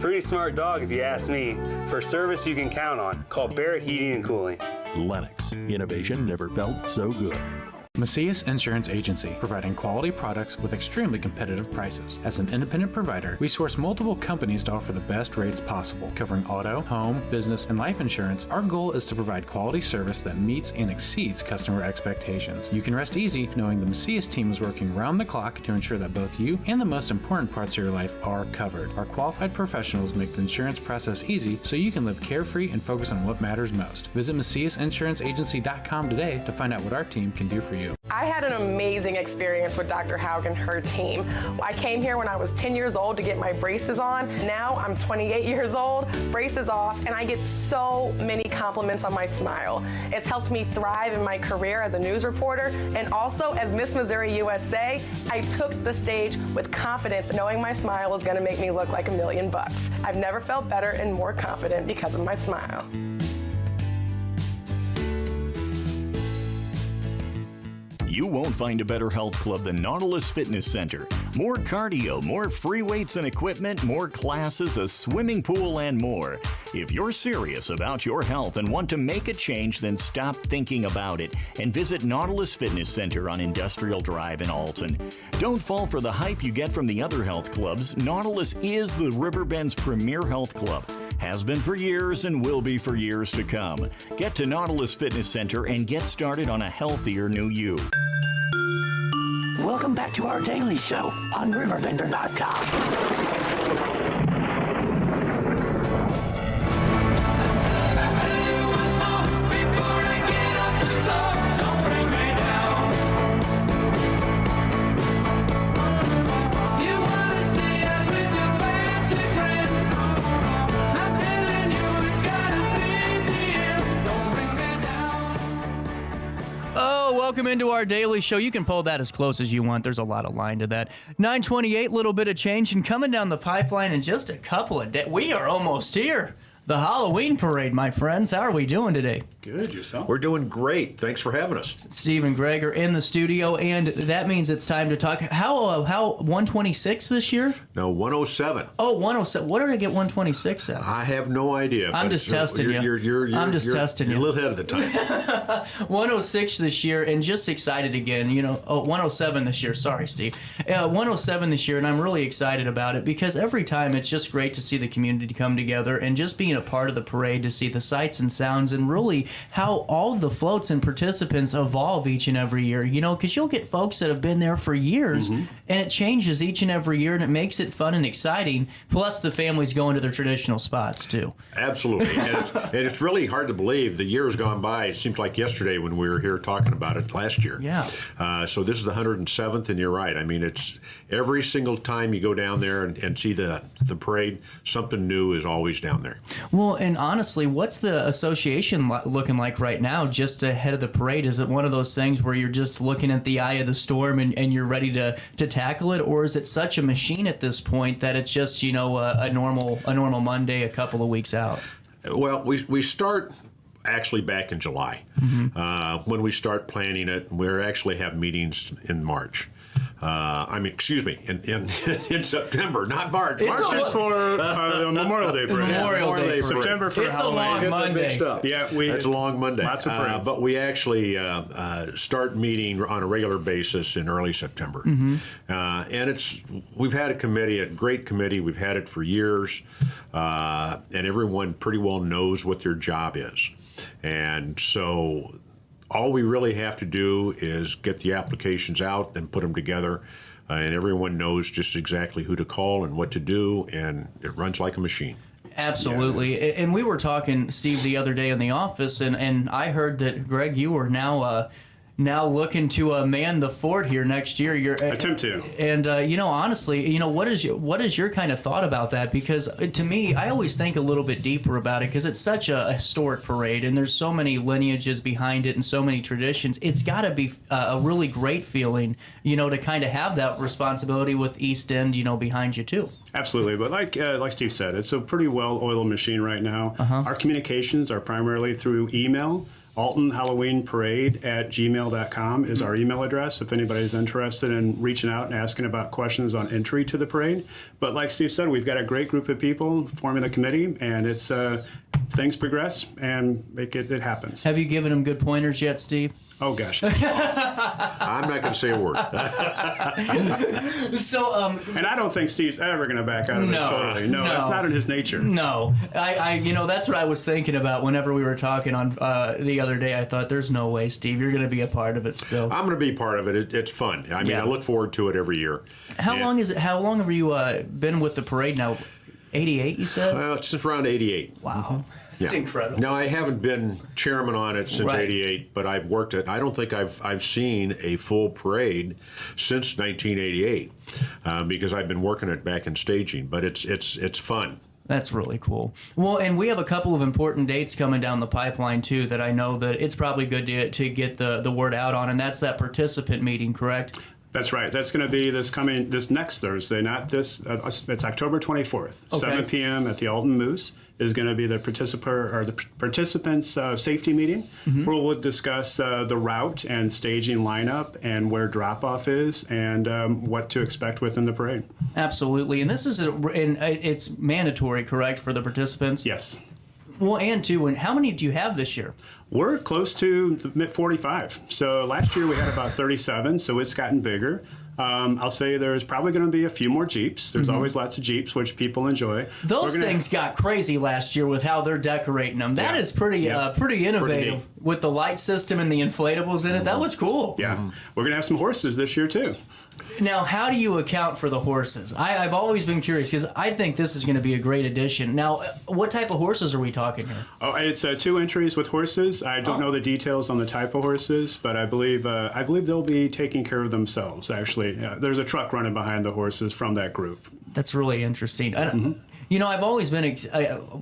Pretty smart dog if you ask me. For service you can count on, call Barrett Heating and Cooling. Lennox, innovation never felt so good. Macias Insurance Agency, providing quality products with extremely competitive prices. As an independent provider, we source multiple companies to offer the best rates possible. Covering auto, home, business, and life insurance, our goal is to provide quality service that meets and exceeds customer expectations. You can rest easy knowing the Macias team is working round the clock to ensure that both you and the most important parts of your life are covered. Our qualified professionals make the insurance process easy so you can live carefree and focus on what matters most. Visit MaciasInsuranceAgency.com today to find out what our team can do for you. I had an amazing experience with Dr. Haug and her team. I came here when I was 10 years old to get my braces on. Now I'm 28 years old, braces off, and I get so many compliments on my smile. It's helped me thrive in my career as a news reporter, and also as Miss Missouri USA, I took the stage with confidence, knowing my smile was going to make me look like $1 million. I've never felt better and more confident because of my smile. You won't find a better health club than Nautilus Fitness Center. More cardio, more free weights and equipment, more classes, a swimming pool, and more. If you're serious about your health and want to make a change, then stop thinking about it and visit Nautilus Fitness Center on Industrial Drive in Alton. Don't fall for the hype you get from the other health clubs. Nautilus is the Riverbend's premier health club. Has been for years and will be for years to come. Get to Nautilus Fitness Center and get started on a healthier new you. Welcome back to our daily show on RiverBender.com. Welcome into our daily show. You can pull that as close as you want. There's a lot of line to that. 9:28, little bit of change, and coming down the pipeline in just a couple of days. We are almost here. The Halloween parade, my friends. How are we doing today? Good, yourself? We're doing great. Thanks for having us. Steve and Greg are in the studio, and that means it's time to talk. How 126 this year? No, 107. Oh, 107. What did I get 126 at? I have no idea. I'm just testing you. I'm just testing you. You're a little ahead of the time. 106 this year, and just excited again. 107 this year. Sorry, Steve. 107 this year, and I'm really excited about it because every time it's just great to see the community come together and just be being a part of the parade to see the sights and sounds and really how all of the floats and participants evolve each and every year, you know, because you'll get folks that have been there for years and it changes each and every year and it makes it fun and exciting. Plus the families going to their traditional spots too. Absolutely. And it's really hard to believe the year's gone by. It seems like yesterday when we were here talking about it last year. Yeah. So this is the 107th, and you're right. I mean, it's every single time you go down there and see the parade, something new is always down there. Well, and honestly, what's the association looking like right now just ahead of the parade? Is it one of those things where you're just looking at the eye of the storm and you're ready to tackle it? Or is it such a machine at this point that it's just, you know, a normal Monday a couple of weeks out? Well, we start actually back in July. When we start planning it, we actually have meetings in March. In September, not March. March is for the Memorial Day parade. Memorial Day parade. September for it's Halloween. A long Monday. Yeah, it's a long Monday. Lots of parades. But we actually start meeting on a regular basis in early September. And we've had a great committee. We've had it for years, and everyone pretty well knows what their job is. And so all we really have to do is get the applications out and put them together, and everyone knows just exactly who to call and what to do, and it runs like a machine. Absolutely. Yeah, and we were talking, Steve, the other day in the office, and I heard that, Greg, you are now looking to man the fort here next year. Attempt to. And you know, honestly, you know, what is your kind of thought about that? Because to me, I always think a little bit deeper about it because it's such a historic parade, and there's so many lineages behind it and so many traditions. It's got to be a really great feeling, you know, to kind of have that responsibility with East End, you know, behind you too. Absolutely, but like Steve said, it's a pretty well-oiled machine right now. Our communications are primarily through email. Alton Halloween Parade at gmail.com is our email address if anybody's interested in reaching out and asking about questions on entry to the parade. But like Steve said, we've got a great group of people forming the committee, and it's things progress and it happens. Have you given them good pointers yet, Steve? Oh, gosh. I'm not going to say a word. So, and I don't think Steve's ever going to back out of this totally. No, that's not in his nature. No. You know, that's what I was thinking about whenever we were talking on the other day. I thought, there's no way, Steve, you're going to be a part of it still. I'm going to be part of it. It's fun. I mean, I look forward to it every year. How long have you been with the parade now? 88, you said? Well, since around 88. Wow. It's incredible. Now, I haven't been chairman on it since 88, but I've worked it. I don't think I've seen a full parade since 1988 because I've been working it back in staging, but it's fun. That's really cool. Well, and we have a couple of important dates coming down the pipeline, too, that I know that it's probably good to get the word out on, and that's that participant meeting, correct? That's right. That's going to be this next Thursday, not this. It's October 24th, 7 p.m. at the Alton Moose is going to be the participants safety meeting, where we'll discuss the route and staging lineup and where drop-off is and what to expect within the parade. Absolutely. And this is it's mandatory, correct, for the participants? Yes. Well, and how many do you have this year? We're close to the mid-45. So last year we had about 37, so it's gotten bigger. I'll say there's probably going to be a few more Jeeps. There's always lots of Jeeps, which people enjoy. Those things got crazy last year with how they're decorating them. That is pretty innovative with the light system and the inflatables in it. That was cool. Yeah. We're going to have some horses this year, too. Now, how do you account for the horses? I've always been curious because I think this is going to be a great addition. Now, what type of horses are we talking here? Oh, it's 2 entries with horses. I don't know the details on the type of horses, but I believe they'll be taking care of themselves, actually. There's a truck running behind the horses from that group. That's really interesting. You know, I've always been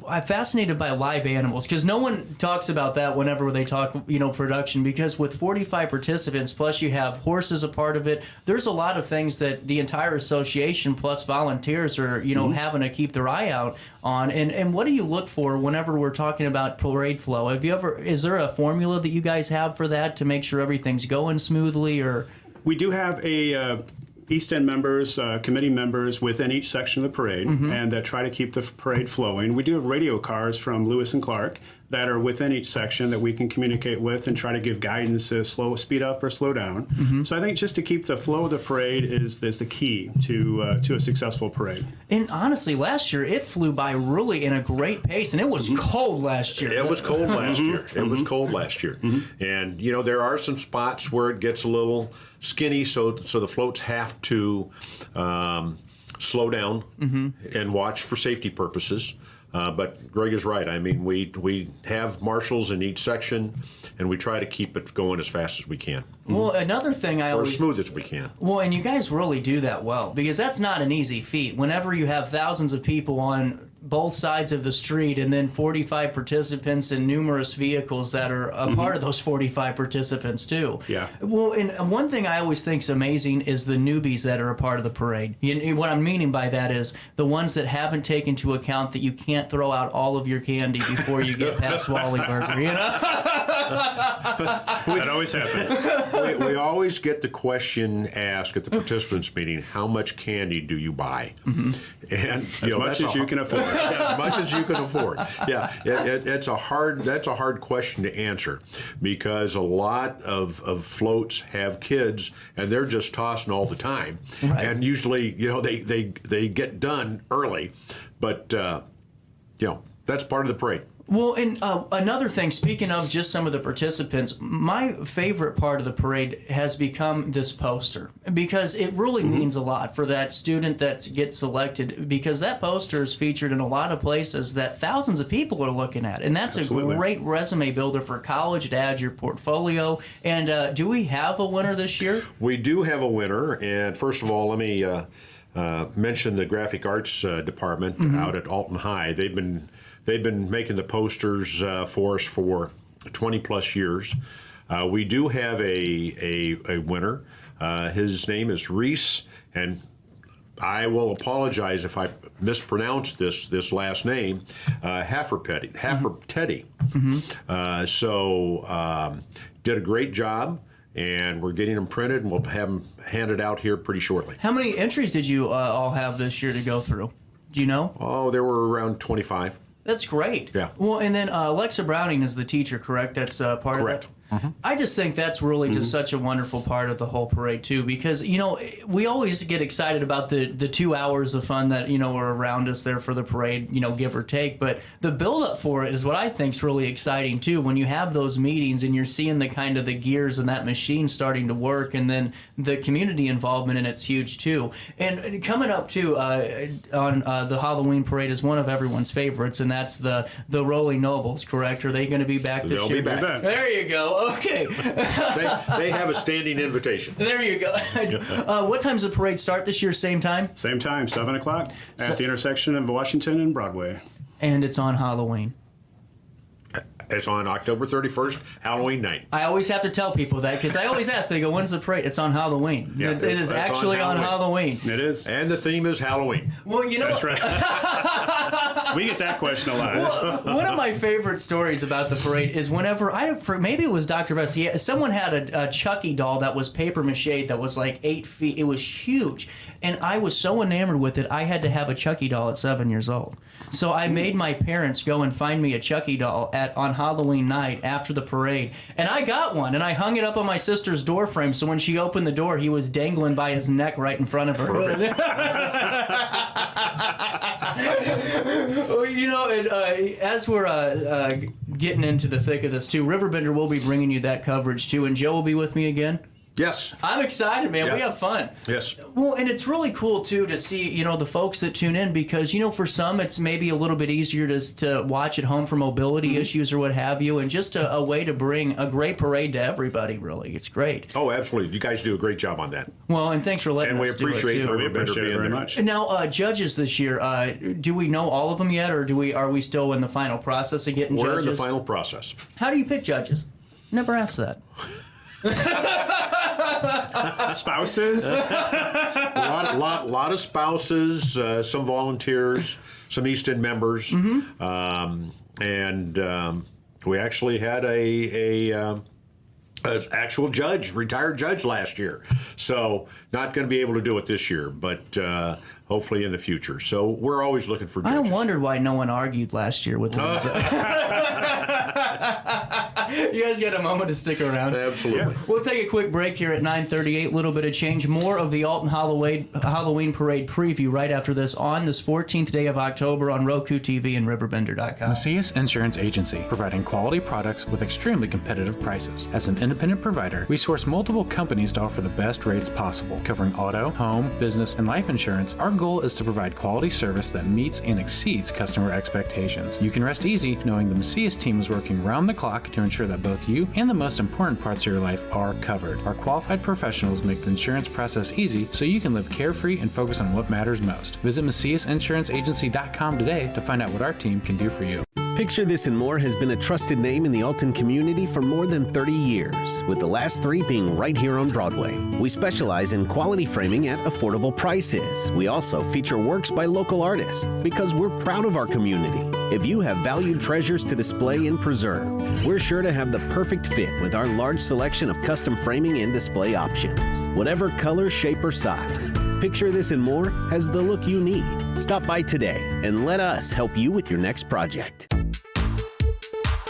I'm fascinated by live animals because no one talks about that whenever they talk, you know, production, because with 45 participants, plus you have horses a part of it, there's a lot of things that the entire association plus volunteers are, you know, having to keep their eye out on. And what do you look for whenever we're talking about parade flow? Is there a formula that you guys have for that to make sure everything's going smoothly? Or we do have a East End members, committee members within each section of the parade, and that try to keep the parade flowing. We do have radio cars from Lewis and Clark that are within each section that we can communicate with and try to give guidance to speed up or slow down. So I think just to keep the flow of the parade is the key to a successful parade. And honestly, last year it flew by really in a great pace, and it was cold last year. It was cold last year. It was cold last year. And, there are some spots where it gets a little skinny, so the floats have to slow down and watch for safety purposes. But Greg is right. I mean, we have marshals in each section, and we try to keep it going as fast as we can. Well, another thing or as smooth as we can. Well, and you guys really do that well, because that's not an easy feat. Whenever you have thousands of people on both sides of the street and then 45 participants and numerous vehicles that are a part of those 45 participants too. Yeah. Well, and one thing I always think is amazing is the newbies that are a part of the parade. What I'm meaning by that is the ones that haven't taken into account that you can't throw out all of your candy before you get past Wally Burger, That always happens. We always get the question asked at the participants meeting, how much candy do you buy? And as much as you can afford. As much as you can afford. Yeah, that's a hard question to answer, because a lot of floats have kids and they're just tossing all the time, and usually they get done early, but that's part of the parade. Well, and another thing, speaking of just some of the participants, my favorite part of the parade has become this poster, because it really means a lot for that student that gets selected, because that poster is featured in a lot of places that thousands of people are looking at, and that's Absolutely. a great resume builder for college to add your portfolio. And do we have a winner this year? We do have a winner, and first of all, let me mention the graphic arts department out at Alton High. They've been making the posters for us for 20 plus years. We do have a winner. His name is Reese, and I will apologize if I mispronounce this last name, Hafferteddy. Did a great job, and we're getting them printed, and we'll have them handed out here pretty shortly. How many entries did you all have this year to go through? Do you know? Oh, there were around 25. That's great. Yeah. Well, and then Alexa Browning is the teacher, correct? That's part Correct. of that? I just think that's really just such a wonderful part of the whole parade, too, because, we always get excited about the 2 hours of fun that, are around us there for the parade, give or take. But the build-up for it is what I think is really exciting, too, when you have those meetings and you're seeing the kind of the gears and that machine starting to work, and then the community involvement in it's huge, too. And coming up, too, on the Halloween parade is one of everyone's favorites, and that's the Rolling Nobles, correct? Are they going to be back this year? They'll be back. There you go. Okay. They have a standing invitation. There you go. What time's the parade start this year? Same time? Same time, 7 o'clock at the intersection of Washington and Broadway. And it's on Halloween. It's on October 31st, Halloween night. I always have to tell people that, because I always ask, they go, when's the parade? It's on Halloween. Yeah, it is actually on Halloween. It is. And the theme is Halloween. Well, That's right. We get that question a lot. Well, one of my favorite stories about the parade is whenever, maybe it was Dr. Vest, someone had a Chucky doll that was paper mache that was like 8 feet. It was huge. And I was so enamored with it, I had to have a Chucky doll at 7 years old. So I made my parents go and find me a Chucky doll on Halloween night after the parade. And I got one, and I hung it up on my sister's door frame, so when she opened the door, he was dangling by his neck right in front of her. As we're getting into the thick of this, too, Riverbender will be bringing you that coverage, too, and Joe will be with me again. Yes. I'm excited, man. Yeah. We have fun. Yes. Well, and it's really cool, too, to see, the folks that tune in, because, for some, it's maybe a little bit easier to watch at home for mobility issues or what have you, and just a way to bring a great parade to everybody, really. It's great. Oh, absolutely. You guys do a great job on that. Well, and thanks for letting us do it, too. And we appreciate it very much. And now, judges this year, do we know all of them yet, or are we still in the final process of getting judges? We're in the final process. How do you pick judges? Never asked that. Spouses? A lot of spouses, some volunteers, some East End members, and we actually had an actual judge, retired judge last year. So not going to be able to do it this year, but hopefully in the future. So we're always looking for judges. I wondered why no one argued last year with those. You guys got a moment to stick around. Absolutely. We'll take a quick break here at 9:38. Little bit of change. More of the Alton Halloween Parade preview right after this on this 14th day of October on Roku TV and RiverBender.com. Macias Insurance Agency, providing quality products with extremely competitive prices. As an independent provider, we source multiple companies to offer the best rates possible. Covering auto, home, business, and life insurance, our goal is to provide quality service that meets and exceeds customer expectations. You can rest easy knowing the Macias team is working round the clock to ensure that both you and the most important parts of your life are covered. Our qualified professionals make the insurance process easy so you can live carefree and focus on what matters most. Visit MaciasInsuranceAgency.com today to find out what our team can do for you. Picture This and More has been a trusted name in the Alton community for more than 30 years, with the last 3 being right here on Broadway. We specialize in quality framing at affordable prices. We also feature works by local artists because we're proud of our community. If you have valued treasures to display and preserve, we're sure to have the perfect fit with our large selection of custom framing and display options. Whatever color, shape, or size, Picture This and More has the look you need. Stop by today and let us help you with your next project.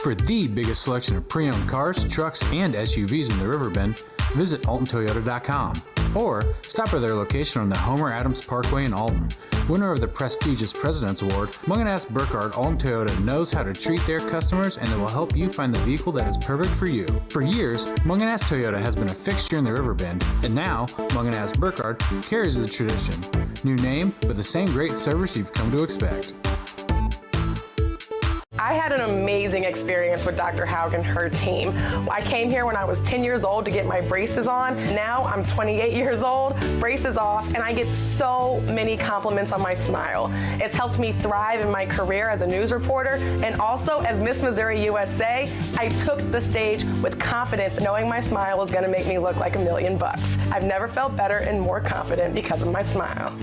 For the biggest selection of pre-owned cars, trucks, and SUVs in the Riverbend, visit AltonToyota.com or stop by their location on the Homer Adams Parkway in Alton. Winner of the prestigious President's Award, Munganast Burkhardt Alton Toyota knows how to treat their customers, and they will help you find the vehicle that is perfect for you. For years, Munganast Toyota has been a fixture in the Riverbend, and now Munganast Burkhardt carries the tradition. New name, but the same great service you've come to expect. I had an amazing experience with Dr. Haug and her team. I came here when I was 10 years old to get my braces on. Now I'm 28 years old, braces off, and I get so many compliments on my smile. It's helped me thrive in my career as a news reporter, and also as Miss Missouri USA, I took the stage with confidence, knowing my smile was gonna make me look like $1 million. I've never felt better and more confident because of my smile.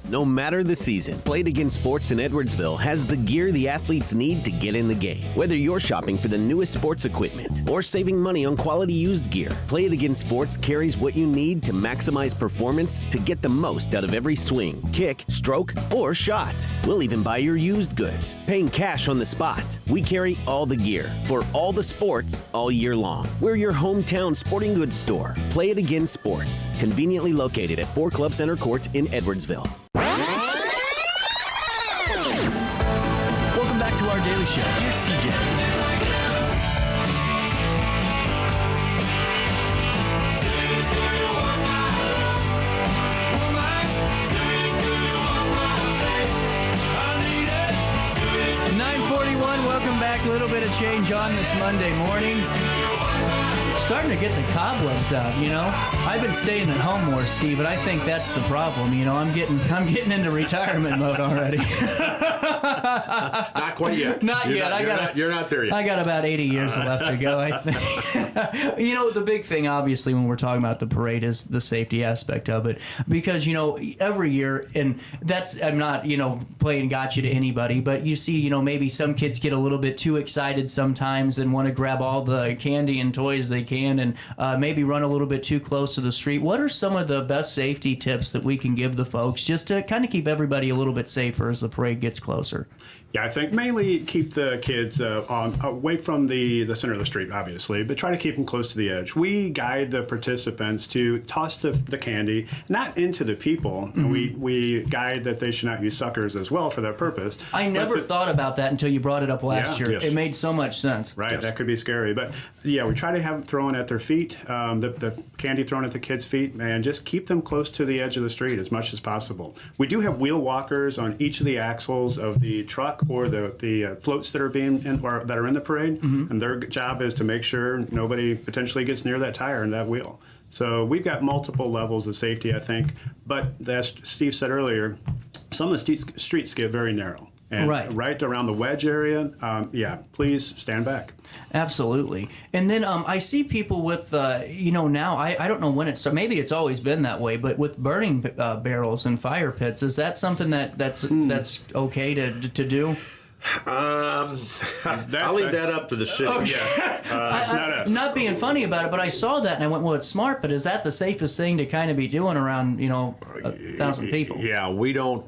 No matter the season, Play It Again Sports in Edwardsville has the gear the athletes need to get in the game. Whether you're shopping for the newest sports equipment or saving money on quality used gear, Play It Again Sports carries what you need to maximize performance to get the most out of every swing, kick, stroke, or shot. We'll even buy your used goods, paying cash on the spot. We carry all the gear for all the sports all year long. We're your hometown sporting goods store. Play It Again Sports, conveniently located at 4 Club Center Court in Edwardsville. Welcome back to our daily show. Here's CJ. Welcome back. A little bit of change on this Monday morning. Starting to get the cobwebs out, you know. I've been staying at home more, Steve, and I think that's the problem. You know, I'm getting into retirement mode already. Not quite yet. Not yet. You're not there yet. I got about 80 years left to go, I think. You know, the big thing, obviously, when we're talking about the parade is the safety aspect of it. Because, you know, every year, and I'm not, you know, playing gotcha to anybody, but you see, you know, maybe some kids get a little bit too excited sometimes and want to grab all the candy and toys they can and maybe run a little bit too close to the street. What are some of the best safety tips that we can give the folks just to kind of keep everybody a little bit safer as the parade gets closer? Yeah, I think mainly keep the kids away from the center of the street, obviously, but try to keep them close to the edge. We guide the participants to toss the candy, not into the people. Mm-hmm. We guide that they should not use suckers as well for that purpose. I never thought about that until you brought it up last year. Yes. It made so much sense. Right, yes. That could be scary. But yeah, we try to have them thrown at their feet, the candy thrown at the kids' feet, and just keep them close to the edge of the street as much as possible. We do have wheel walkers on each of the axles of the truck or the floats that are that are in the parade, mm-hmm. and their job is to make sure nobody potentially gets near that tire and that wheel. So we've got multiple levels of safety, I think. But as Steve said earlier, some of the streets get very narrow. And right around the wedge area, please stand back. Absolutely. And then I see people with, now, I don't know when it's, maybe it's always been that way, but with burning barrels and fire pits, is that something that's okay to do? I'll leave that up to the city. Okay. Yeah. It's not us. Not being funny about it, but I saw that and I went, well, it's smart, but is that the safest thing to kind of be doing around, 1,000 people? Yeah, we don't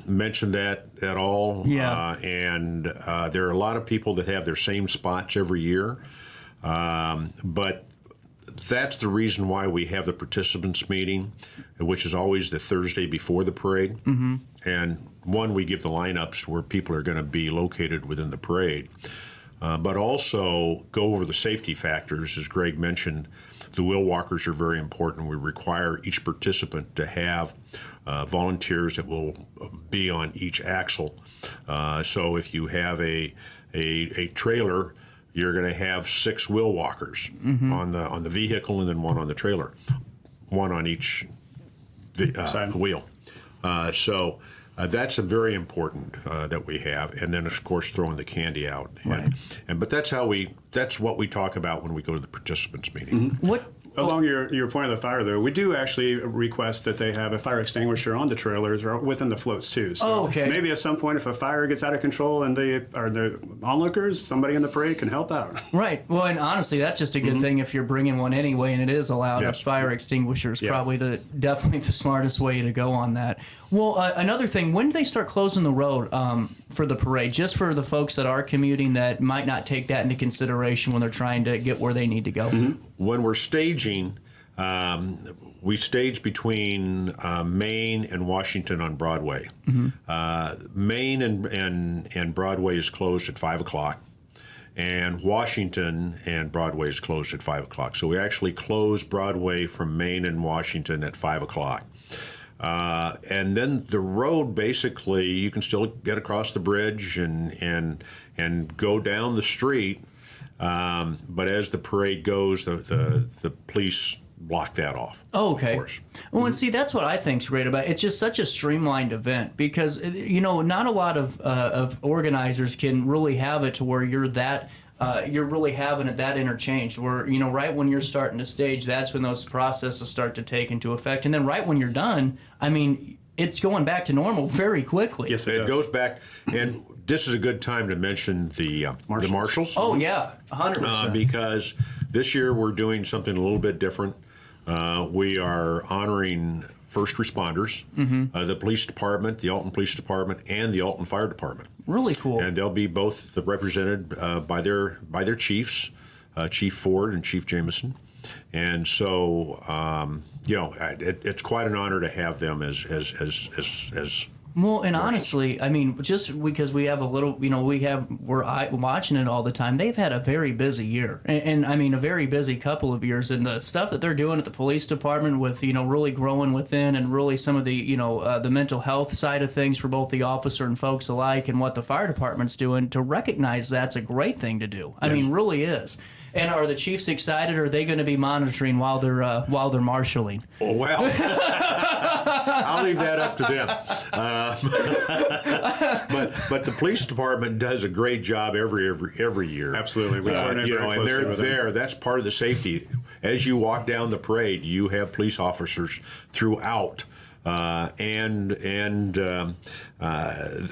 mention that at all. Yeah. And there are a lot of people that have their same spots every year. But that's the reason why we have the participants meeting, which is always the Thursday before the parade. Mm-hmm. And we give the lineups where people are going to be located within the parade. But also go over the safety factors. As Greg mentioned, the wheel walkers are very important. We require each participant to have volunteers that will be on each axle. So if you have a trailer, you're going to have 6 wheel walkers on the vehicle, and then 1 on the trailer, 1 on each wheel. So that's a very important that we have, and then of course throwing the candy out. But that's what we talk about when we go to the participants meeting. What? Along your point of the fire, though, we do actually request that they have a fire extinguisher on the trailers or within the floats, too. So maybe at some point, if a fire gets out of control and the onlookers, somebody in the parade can help out. Right. Well, and honestly, that's just a good thing if you're bringing one anyway, and it is allowed. A fire extinguisher is probably definitely the smartest way to go on that. Well, another thing, when do they start closing the road for the parade, just for the folks that are commuting that might not take that into consideration when they're trying to get where they need to go? When we're staging, we stage between Main and Washington on Broadway. Main and Broadway is closed at 5 o'clock, and Washington and Broadway is closed at 5 o'clock. So we actually close Broadway from Main and Washington at 5 o'clock. And then the road, basically, you can still get across the bridge and go down the street. But as the parade goes, the police block that off. Oh, okay. Of course. Well, and see, that's what I think's great about it. It's just such a streamlined event because, not a lot of organizers can really have it to where you're really having it that interchanged where, right when you're starting to stage, that's when those processes start to take into effect. And then right when you're done, it's going back to normal very quickly. Yes, it goes back. And this is a good time to mention the marshals. Oh, yeah, 100%. Because this year we're doing something a little bit different. We are honoring first responders, the police department, the Alton Police Department, and the Alton Fire Department. Really cool. And they'll be both represented by their chiefs, Chief Ford and Chief Jameson. And so, it's quite an honor to have them as well, and honestly, just because we have a little, we're watching it all the time. They've had a very busy year, and a very busy couple of years. And the stuff that they're doing at the police department with, really growing within, and really some of the, the mental health side of things for both the officer and folks alike, and what the fire department's doing to recognize that's a great thing to do. Really is. And are the chiefs excited? Or are they going to be monitoring while they're marshaling? Oh, well, I'll leave that up to them. But the police department does a great job every year. Absolutely, we coordinate very closely and they're with them. there. That's part of the safety. As you walk down the parade, you have police officers throughout. And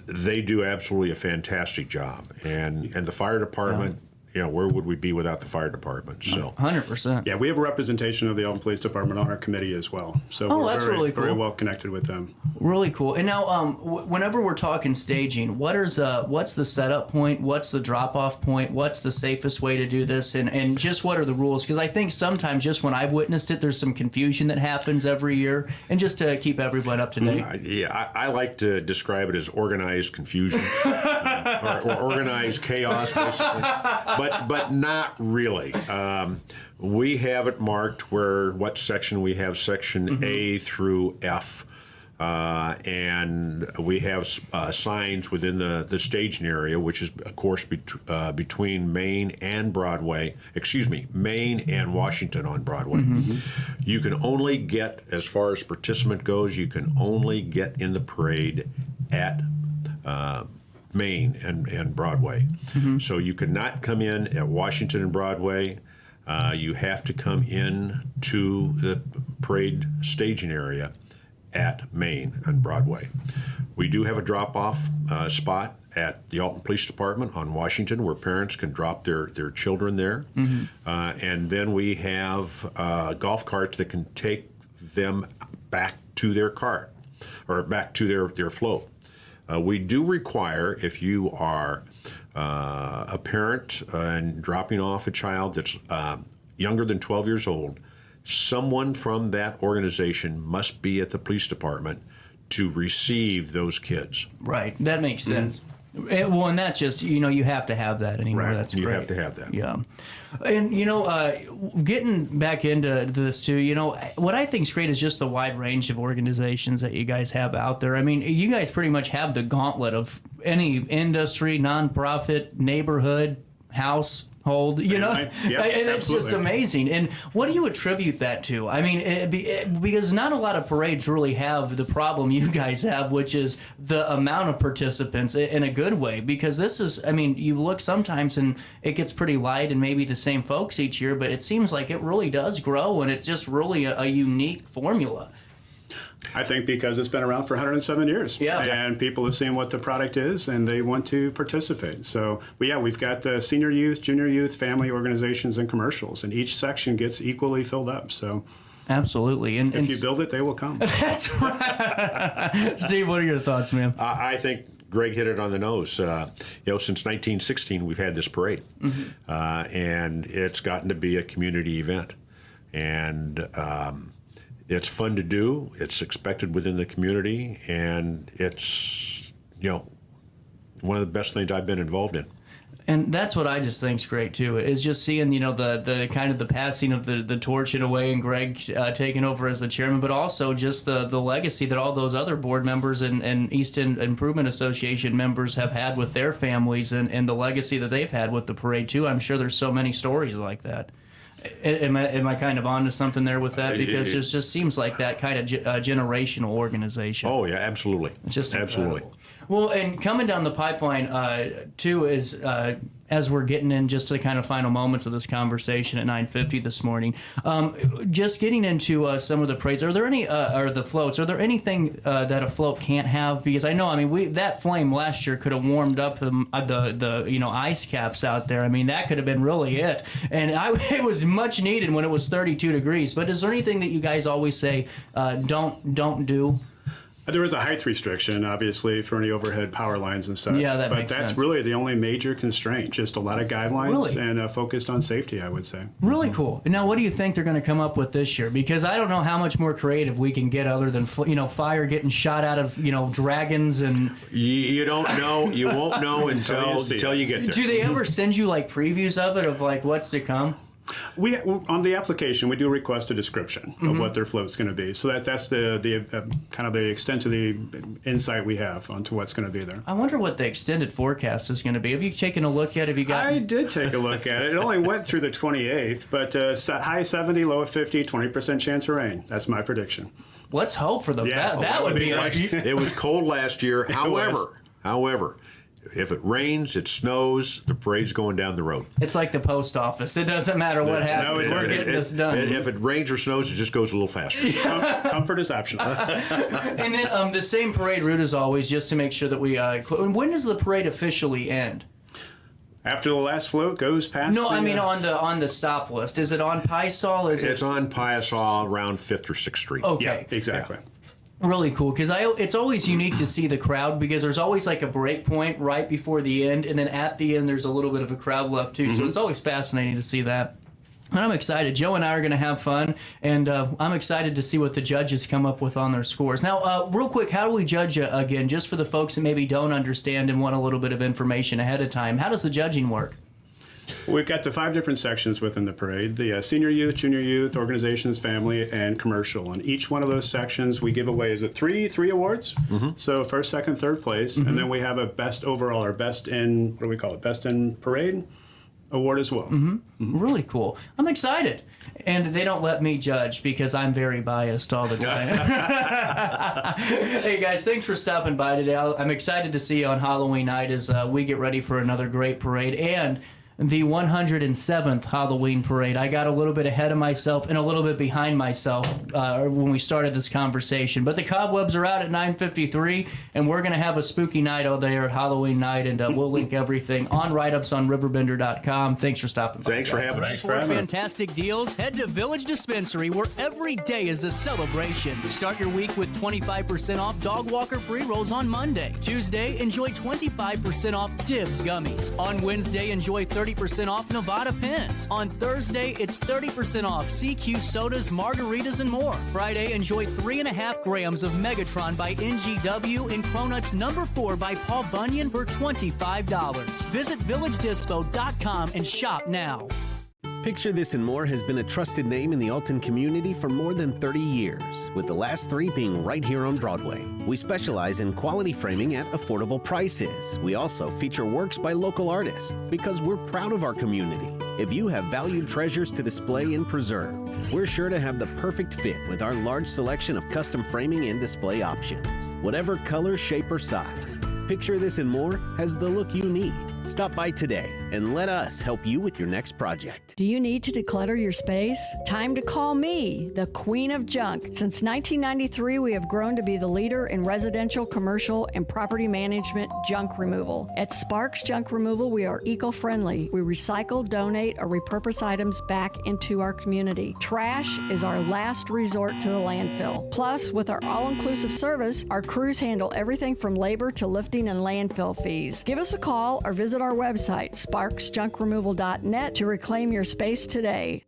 they do absolutely a fantastic job. And the fire department. Where would we be without the fire department? So 100%. Yeah, we have a representation of the Alton Police Department on our committee as well. So we're that's really cool. very well connected with them. Really cool. And now, whenever we're talking staging, what's the setup point? What's the drop-off point? What's the safest way to do this? And just what are the rules? Because I think sometimes, just when I've witnessed it, there's some confusion that happens every year. And just to keep everyone up to date. I like to describe it as organized confusion or organized chaos, basically. But not really. We have it marked what section we have, section A through F. And we have signs within the staging area, which is, of course, between Main and Broadway. Main and Washington on Broadway. You can only get, as far as participant goes, you can only get in the parade at Main and Broadway. So you cannot come in at Washington and Broadway. You have to come in to the parade staging area at Main and Broadway. We do have a drop-off spot at the Alton Police Department on Washington where parents can drop their children there. And then we have golf carts that can take them back to their cart or back to their float. We do require, if you are a parent and dropping off a child that's younger than 12 years old, someone from that organization must be at the police department to receive those kids. Right. That makes sense. Well, and that just, you have to have that anymore. Right. That's you great. have to have that. Yeah. And, getting back into this too, what I think is great is just the wide range of organizations that you guys have out there. I mean, you guys pretty much have the gauntlet of any industry, nonprofit, neighborhood, household, Yeah, it's just absolutely. amazing. And what do you attribute that to? I mean, because not a lot of parades really have the problem you guys have, which is the amount of participants in a good way. Because this is, I mean, you look sometimes and it gets pretty light and maybe the same folks each year, but it seems like it really does grow and it's just really a unique formula. I think because it's been around for 107 years. Yeah. And people have seen what the product is and they want to participate. So, we've got the senior youth, junior youth, family organizations, and commercials, and each section gets equally filled up. So, absolutely. And if you build it, they will come. That's right. Steve, what are your thoughts, man? I think Greg hit it on the nose. Since 1916, we've had this parade, and it's gotten to be a community event. And it's fun to do. It's expected within the community, and it's one of the best things I've been involved in. And that's what I just think's great too, is just seeing the kind of the passing of the torch in a way, and Greg taking over as the chairman, but also just the legacy that all those other board members and East End Improvement Association members have had with their families, and the legacy that they've had with the parade too. I'm sure there's so many stories like that. Am I kind of onto something there with that? Because it just seems like that kind of generational organization. Oh yeah, absolutely. It's just absolutely. Incredible. Well, and coming down the pipeline too is as we're getting in just to the kind of final moments of this conversation at 9:50 this morning, just getting into some of the parades. Are there any or the floats? Are there anything that a float can't have? Because I know, I mean, that flame last year could have warmed up the ice caps out there. I mean, that could have been really it, and it was much needed when it was 32 degrees. But is there anything that you guys always say don't do? There is a height restriction, obviously, for any overhead power lines and such. Yeah, that but makes that's sense. really the only major constraint. Just a lot of guidelines Really? and focused on safety, I would say. Really cool. Now, what do you think they're going to come up with this year? Because I don't know how much more creative we can get other than fire getting shot out of dragons and. You don't know. You won't know until you get there. Do they ever send you like previews of it of like what's to come? We on the application we do request a description of what their float's going to be. So that's the kind of the extent of the insight we have onto what's going to be there. I wonder what the extended forecast is going to be. Have you taken a look at it? Have you got? I did take a look at it. It only went through the 28th, but high 70, low 50, 20% chance of rain. That's my prediction. Let's hope for the that would be nice. It was cold last year. However, if it rains, it snows, the parade's going down the road. It's like the post office. It doesn't matter what happens. We're getting this done. If it rains or snows, it just goes a little faster. Comfort is optional. And then the same parade route as always, just to make sure that we... when does the parade officially end? After the last float goes past. No, I mean on the stop list. Is it on Piesaw? It's on Piesaw around 5th or 6th Street. Okay. Yeah, exactly. Yeah. Really cool, because it's always unique to see the crowd, because there's always like a break point right before the end, and then at the end there's a little bit of a crowd left too, so it's always fascinating to see that. And I'm excited. Joe and I are going to have fun, and I'm excited to see what the judges come up with on their scores. Now, real quick, how do we judge again, just for the folks that maybe don't understand and want a little bit of information ahead of time? How does the judging work? We've got the 5 different sections within the parade: the senior youth, junior youth, organizations, family, and commercial. And each one of those sections we give away three awards. So first, second, third place, and then we have a best overall or best in best in parade award as well. Really cool. I'm excited. And they don't let me judge because I'm very biased all the time. Hey guys, thanks for stopping by today. I'm excited to see you on Halloween night as we get ready for another great parade. And the 107th Halloween parade. I got a little bit ahead of myself and a little bit behind myself when we started this conversation. But the cobwebs are out at 9:53, and we're going to have a spooky night out there, Halloween night, and we'll link everything on write-ups on RiverBender.com. Thanks for stopping by. Thanks for having us. For fantastic deals, head to Village Dispensary, where every day is a celebration. Start your week with 25% off dog walker pre-rolls on Monday. Tuesday, enjoy 25% off Dibs gummies. On Wednesday, enjoy 30% off Nevada pens. On Thursday, it's 30% off CQ sodas, margaritas, and more. Friday, enjoy 3.5 grams of Megatron by NGW and Cronuts number 4 by Paul Bunyan for $25. Visit villagedispo.com and shop now. Picture This and More has been a trusted name in the Alton community for more than 30 years, with the last 3 being right here on Broadway. We specialize in quality framing at affordable prices. We also feature works by local artists because we're proud of our community. If you have valued treasures to display and preserve, we're sure to have the perfect fit with our large selection of custom framing and display options. Whatever color, shape, or size, Picture This and More has the look you need. Stop by today and let us help you with your next project. Do you need to declutter your space? Time to call me, the Queen of Junk. Since 1993, we have grown to be the leader in residential, commercial, and property management junk removal. At Sparks Junk Removal, we are eco-friendly. We recycle, donate, or repurpose items back into our community. Trash is our last resort to the landfill. Plus, with our all-inclusive service, our crews handle everything from labor to lifting and landfill fees. Give us a call or visit our website, sparksjunkremoval.net, to reclaim your space today.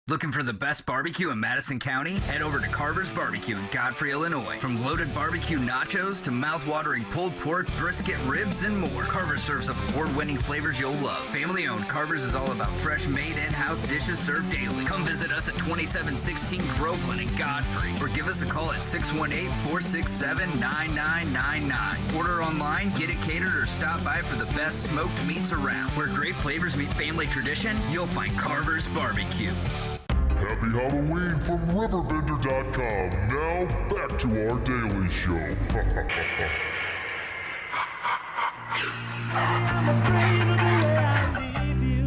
Looking for the best barbecue in Madison County? Head over to Carver's Barbecue in Godfrey, Illinois. From loaded barbecue nachos to mouth-watering pulled pork, brisket, ribs, and more, Carver's serves up award-winning flavors you'll love. Family-owned, Carver's is all about fresh, made in-house dishes served daily. Come visit us at 2716 Groveland in Godfrey, or give us a call at 618-467-9999. Order online, get it catered, or stop by for the best smoked meats around. Where great flavors meet family tradition, you'll find Carver's Barbecue. Happy Halloween from RiverBender.com. Now back to our daily show. I'm afraid of the way I leave you.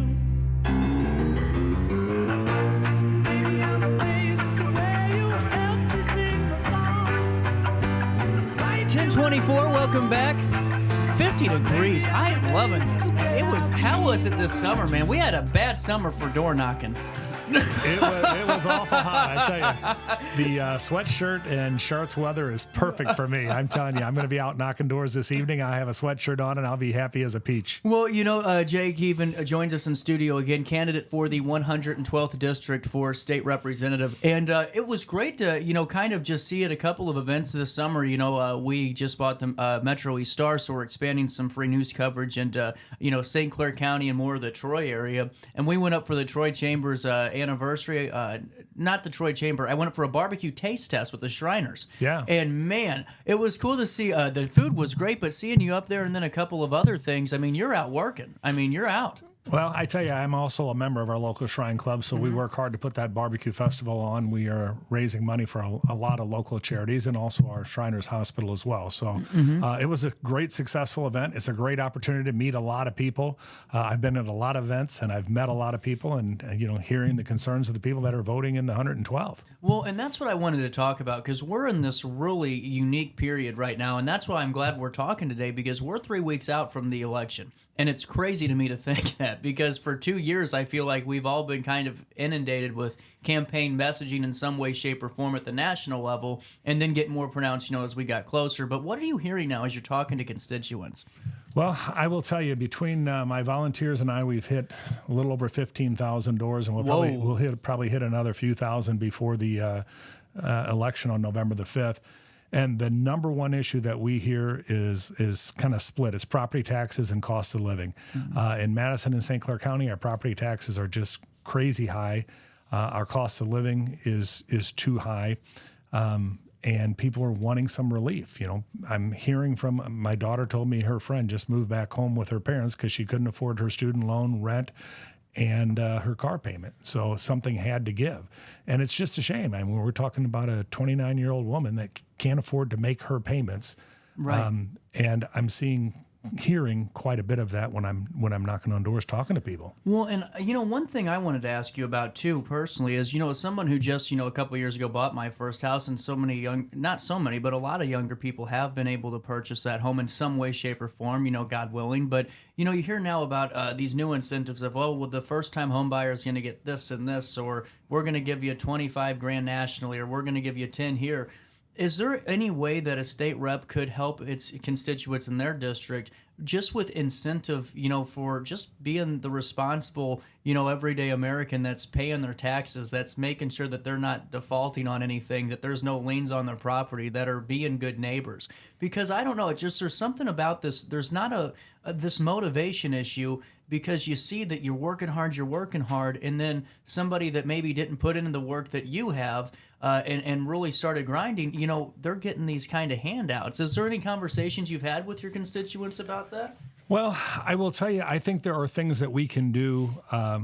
Maybe I'm amazed at the way you help me sing my song. 1024, welcome back. 50 degrees. I am loving this, man. How was it this summer, man? We had a bad summer for door knocking. It was awful hot, I tell you. The sweatshirt and shorts weather is perfect for me. I'm telling you, I'm going to be out knocking doors this evening. I have a sweatshirt on, and I'll be happy as a peach. Well, you know, Jay Keevan joins us in studio again, candidate for the 112th District for State Representative. And it was great to, kind of just see at a couple of events this summer. We just bought the Metro East Star, so we're expanding some free news coverage into, St. Clair County and more of the Troy area. And we went up for the Troy Chambers anniversary, not the Troy Chamber. I went up for a barbecue taste test with the Shriners. Yeah. And man, it was cool to see. The food was great, but seeing you up there and then a couple of other things, I mean, you're out working. I mean, you're out. Well, I tell you, I'm also a member of our local Shrine Club, so we work hard to put that barbecue festival on. We are raising money for a lot of local charities and also our Shriners Hospital as well. So it was a great, successful event. It's a great opportunity to meet a lot of people. I've been at a lot of events, and I've met a lot of people and hearing the concerns of the people that are voting in the 112th. Well, and that's what I wanted to talk about, because we're in this really unique period right now, and that's why I'm glad we're talking today, because we're 3 weeks out from the election. And it's crazy to me to think that, because for 2 years, I feel like we've all been kind of inundated with campaign messaging in some way, shape, or form at the national level, and then get more pronounced, as we got closer. But what are you hearing now as you're talking to constituents? Well, I will tell you, between my volunteers and I, we've hit a little over 15,000 doors, and we'll probably hit another few thousand before the election on November the 5th. And the number one issue that we hear is kind of split. It's property taxes and cost of living. In Madison and St. Clair County, our property taxes are just crazy high. Our cost of living is too high. And people are wanting some relief. You know, I'm hearing from my daughter told me her friend just moved back home with her parents because she couldn't afford her student loan, rent, and her car payment. So something had to give. And it's just a shame. I mean, we're talking about a 29-year-old woman that can't afford to make her payments. Right. And I'm hearing quite a bit of that when I'm knocking on doors talking to people. Well, and one thing I wanted to ask you about too personally is, as someone who just, a couple of years ago bought my first house, and so many not so many, but a lot of younger people have been able to purchase that home in some way, shape, or form, God willing. But, you hear now about these new incentives of, the first-time home buyer is going to get this and this, or we're going to give you 25 grand nationally, or we're going to give you 10 here. Is there any way that a state rep could help its constituents in their district just with incentive, for just being the responsible, everyday American that's paying their taxes, that's making sure that they're not defaulting on anything, that there's no liens on their property, that are being good neighbors? Because I don't know, there's something about this. There's not this motivation issue, because you see that you're working hard, and then somebody that maybe didn't put in the work that you have and really started grinding, they're getting these kind of handouts. Is there any conversations you've had with your constituents about that? Well, I will tell you, I think there are things that we can do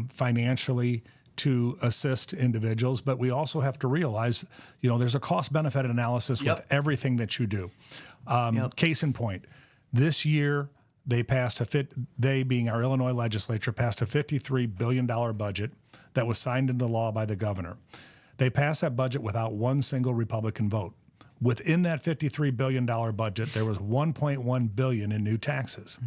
financially to assist individuals, but we also have to realize, there's a cost-benefit analysis with everything that you do. Case in point, this year, they being our Illinois legislature, passed a $53 billion budget that was signed into law by the governor. They passed that budget without one single Republican vote. Within that $53 billion budget, there was $1.1 billion in new taxes.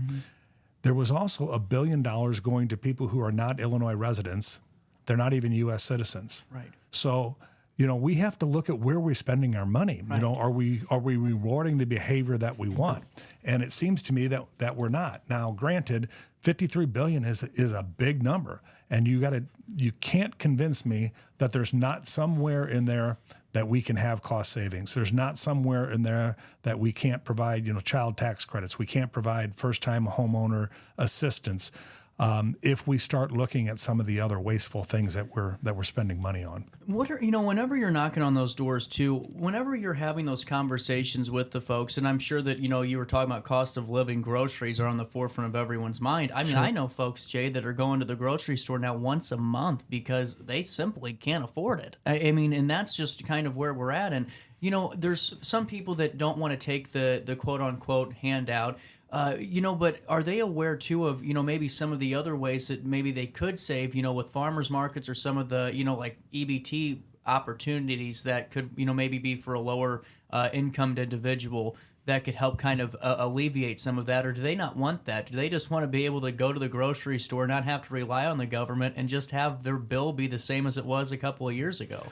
There was also $1 billion going to people who are not Illinois residents. They're not even U.S. citizens. Right. So, we have to look at where we're spending our money. Right. Are we rewarding the behavior that we want? And it seems to me that we're not. Now, granted, $53 billion is a big number, and you can't convince me that there's not somewhere in there that we can have cost savings. There's not somewhere in there that we can't provide, child tax credits. We can't provide first-time homeowner assistance. If we start looking at some of the other wasteful things that we're spending money on. What are whenever you're knocking on those doors too, whenever you're having those conversations with the folks, and I'm sure that you were talking about cost of living, groceries are on the forefront of everyone's mind. I mean, Sure. I know folks, Jay, that are going to the grocery store now once a month because they simply can't afford it. I mean, and that's just kind of where we're at. And there's some people that don't want to take the quote unquote handout. But are they aware too of, maybe some of the other ways that maybe they could save, with farmers markets or some of the, like EBT opportunities that could, maybe be for a lower incomed individual that could help kind of alleviate some of that? Or do they not want that? Do they just want to be able to go to the grocery store, not have to rely on the government, and just have their bill be the same as it was a couple of years ago?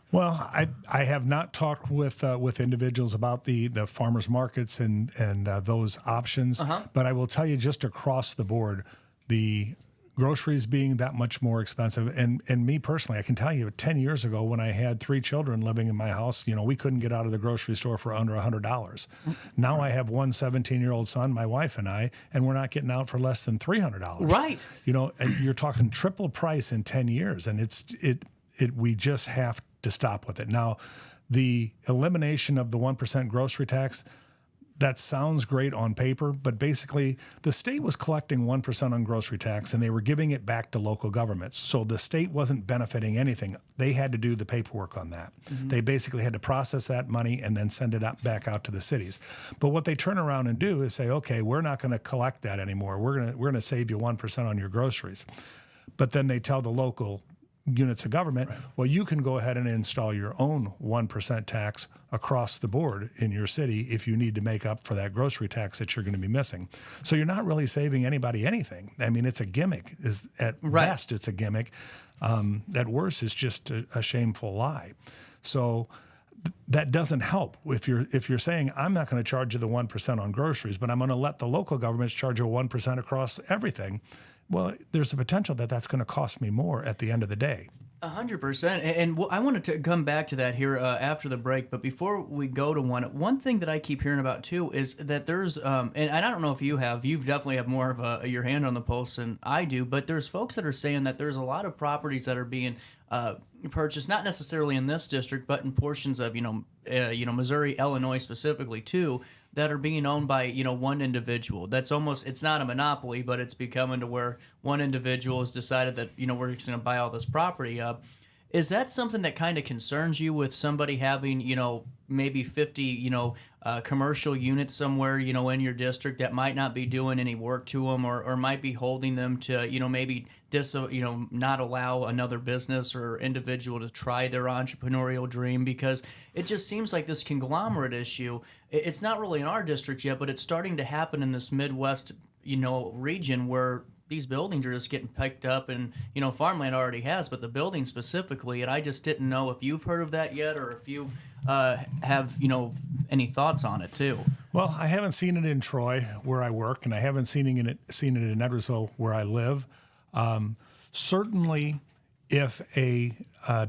Well, I have not talked with individuals about the farmers markets and those options, but I will tell you just across the board, the groceries being that much more expensive, and me personally, I can tell you 10 years ago when I had 3 children living in my house, we couldn't get out of the grocery store for under $100. Now I have one 17-year-old son, my wife and I, and we're not getting out for less than $300. Right. And you're talking triple price in 10 years, and we just have to stop with it. Now, the elimination of the 1% grocery tax, that sounds great on paper, but basically the state was collecting 1% on grocery tax and they were giving it back to local governments. So the state wasn't benefiting anything. They had to do the paperwork on that. They basically had to process that money and then send it back out to the cities. But what they turn around and do is say, okay, we're not going to collect that anymore. We're going to save you 1% on your groceries. But then they tell the local units of government, well, you can go ahead and install your own 1% tax across the board in your city if you need to make up for that grocery tax that you're going to be missing. So you're not really saving anybody anything. I mean, it's a gimmick. At best, it's a gimmick. At worst, it's just a shameful lie. So that doesn't help. If you're saying, I'm not going to charge you the 1% on groceries, but I'm going to let the local governments charge you 1% across everything, well, there's a potential that that's going to cost me more at the end of the day. 100%. And I wanted to come back to that here after the break. But before we go to one thing that I keep hearing about too is that there's, and I don't know if you've definitely have more of your hand on the pulse than I do, but there's folks that are saying that there's a lot of properties that are being purchased, not necessarily in this district, but in portions of, Missouri, Illinois specifically too, that are being owned by, one individual. That's almost, it's not a monopoly, but it's becoming to where one individual has decided that, we're just going to buy all this property up. Is that something that kind of concerns you with somebody having, maybe 50, commercial units somewhere, in your district that might not be doing any work to them or might be holding them to, maybe not allow another business or individual to try their entrepreneurial dream? Because it just seems like this conglomerate issue, it's not really in our district yet, but it's starting to happen in this Midwest, region where these buildings are just getting picked up, and farmland already has, but the building specifically. And I just didn't know if you've heard of that yet, or if you have any thoughts on it too. Well, I haven't seen it in Troy where I work, and I haven't seen it in Edwardsville where I live. Certainly, if a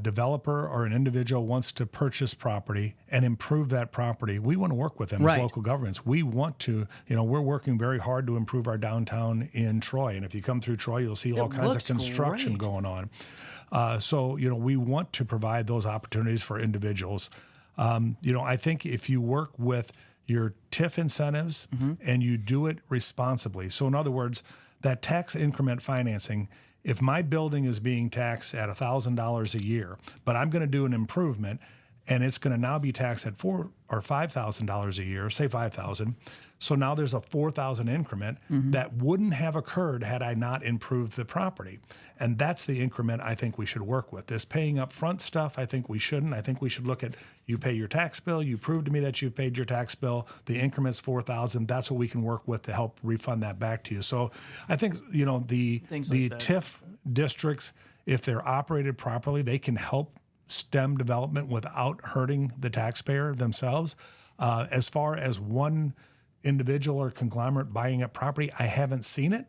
developer or an individual wants to purchase property and improve that property, we want to work with them as local governments. We want to, we're working very hard to improve our downtown in Troy. And if you come through Troy, you'll see all kinds of construction going on. So, we want to provide those opportunities for individuals. I think if you work with your TIF incentives and you do it responsibly. So in other words, that tax increment financing, if my building is being taxed at $1,000 a year, but I'm going to do an improvement and it's going to now be taxed at $4,000 or $5,000 a year, say $5,000. So now there's a $4,000 increment that wouldn't have occurred had I not improved the property. And that's the increment I think we should work with. This paying up front stuff, I think we shouldn't. I think we should look at, you pay your tax bill, you prove to me that you've paid your tax bill, the increment's $4,000, that's what we can work with to help refund that back to you. So I think, the TIF districts, if they're operated properly, they can help stem development without hurting the taxpayer themselves. As far as one individual or conglomerate buying up property, I haven't seen it.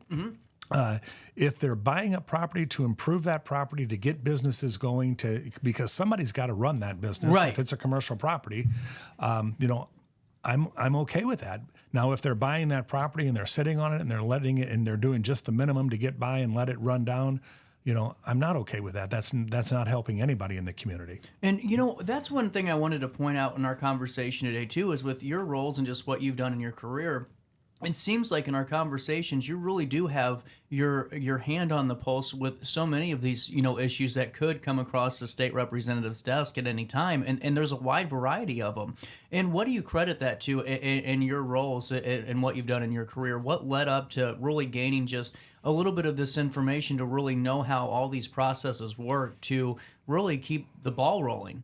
If they're buying up property to improve that property, to get businesses going, because somebody's got to run that business. If it's a commercial property, I'm okay with that. Now, if they're buying that property and they're sitting on it and they're letting it and they're doing just the minimum to get by and let it run down, I'm not okay with that. That's not helping anybody in the community. And, that's one thing I wanted to point out in our conversation today, too, is with your roles and just what you've done in your career. It seems like in our conversations, you really do have your hand on the pulse with so many of these, issues that could come across the state representative's desk at any time. And there's a wide variety of them. And what do you credit that to in your roles and what you've done in your career? What led up to really gaining just a little bit of this information to really know how all these processes work to really keep the ball rolling?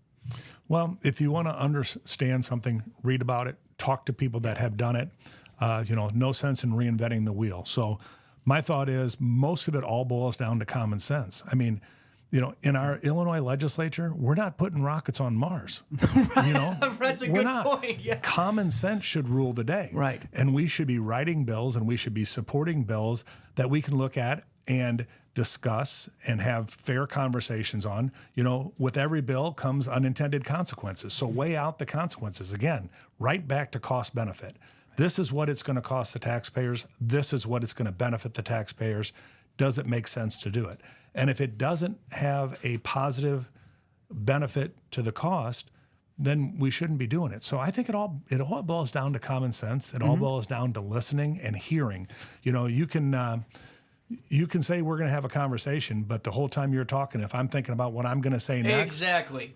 Well, if you want to understand something, read about it, talk to people that have done it. No sense in reinventing the wheel. So my thought is most of it all boils down to common sense. I mean, in our Illinois legislature, we're not putting rockets on Mars. That's a good point. Yeah. Common sense should rule the day. Right. And we should be writing bills and we should be supporting bills that we can look at and discuss and have fair conversations on. With every bill comes unintended consequences. So weigh out the consequences. Again, right back to cost benefit. This is what it's going to cost the taxpayers. This is what it's going to benefit the taxpayers. Does it make sense to do it? And if it doesn't have a positive benefit to the cost, then we shouldn't be doing it. So I think it all boils down to common sense. It all boils down to listening and hearing. You can say we're going to have a conversation, but the whole time you're talking, if I'm thinking about what I'm going to say next,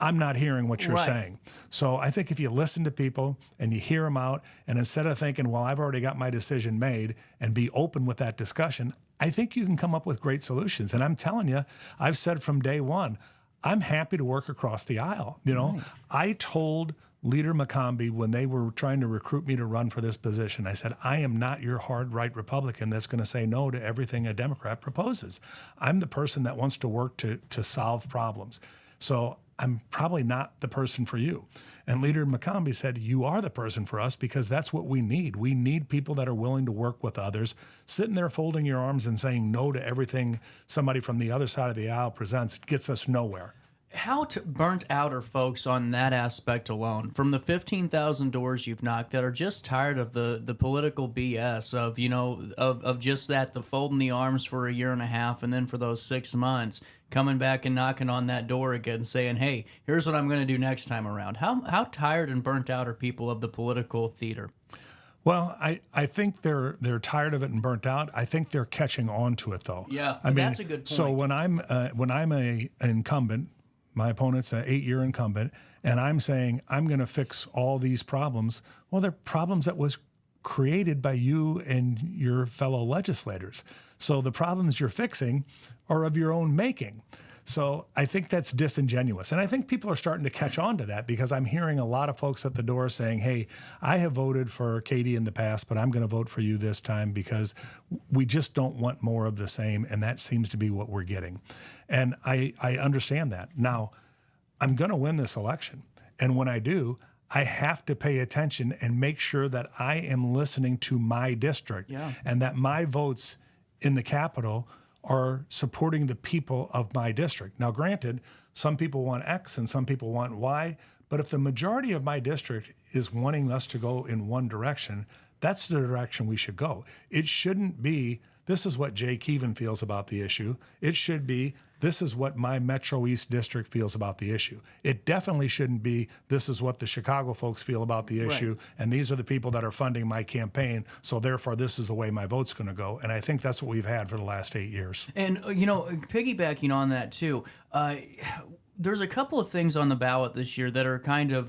I'm not hearing what you're saying. So I think if you listen to people and you hear them out, and instead of thinking, well, I've already got my decision made, and be open with that discussion, I think you can come up with great solutions. And I'm telling you, I've said from day one, I'm happy to work across the aisle. I told Leader McCombie, when they were trying to recruit me to run for this position, I said, I am not your hard right Republican that's going to say no to everything a Democrat proposes. I'm the person that wants to work to solve problems. So I'm probably not the person for you. And Leader McCombie said, you are the person for us because that's what we need. We need people that are willing to work with others. Sitting there folding your arms and saying no to everything somebody from the other side of the aisle presents gets us nowhere. How burnt out are folks on that aspect alone? From the 15,000 doors you've knocked that are just tired of the political BS of, you know, of just that, the folding the arms for a year and a half, and then for those 6 months, coming back and knocking on that door again saying, hey, here's what I'm going to do next time around. How tired and burnt out are people of the political theater? Well, I think they're tired of it and burnt out. I think they're catching on to it, though. Yeah, I mean, that's a good point. So when I'm a incumbent, my opponent's an 8-year incumbent, and I'm saying I'm going to fix all these problems. Well, they're problems that was created by you and your fellow legislators. So the problems you're fixing are of your own making. So I think that's disingenuous. And I think people are starting to catch on to that because I'm hearing a lot of folks at the door saying, hey, I have voted for Katie in the past, but I'm going to vote for you this time because we just don't want more of the same. And that seems to be what we're getting. And I understand that. Now, I'm going to win this election. And when I do, I have to pay attention and make sure that I am listening to my district and that my votes in the Capitol are supporting the people of my district. Now, granted, some people want X and some people want Y, but if the majority of my district is wanting us to go in one direction, that's the direction we should go. It shouldn't be, this is what Jay Keevan feels about the issue. It should be, this is what my Metro East district feels about the issue. It definitely shouldn't be, this is what the Chicago folks feel about the issue, and these are the people that are funding my campaign, so therefore this is the way my vote's going to go. And I think that's what we've had for the last 8 years. And, you know, piggybacking on that too, there's a couple of things on the ballot this year that are kind of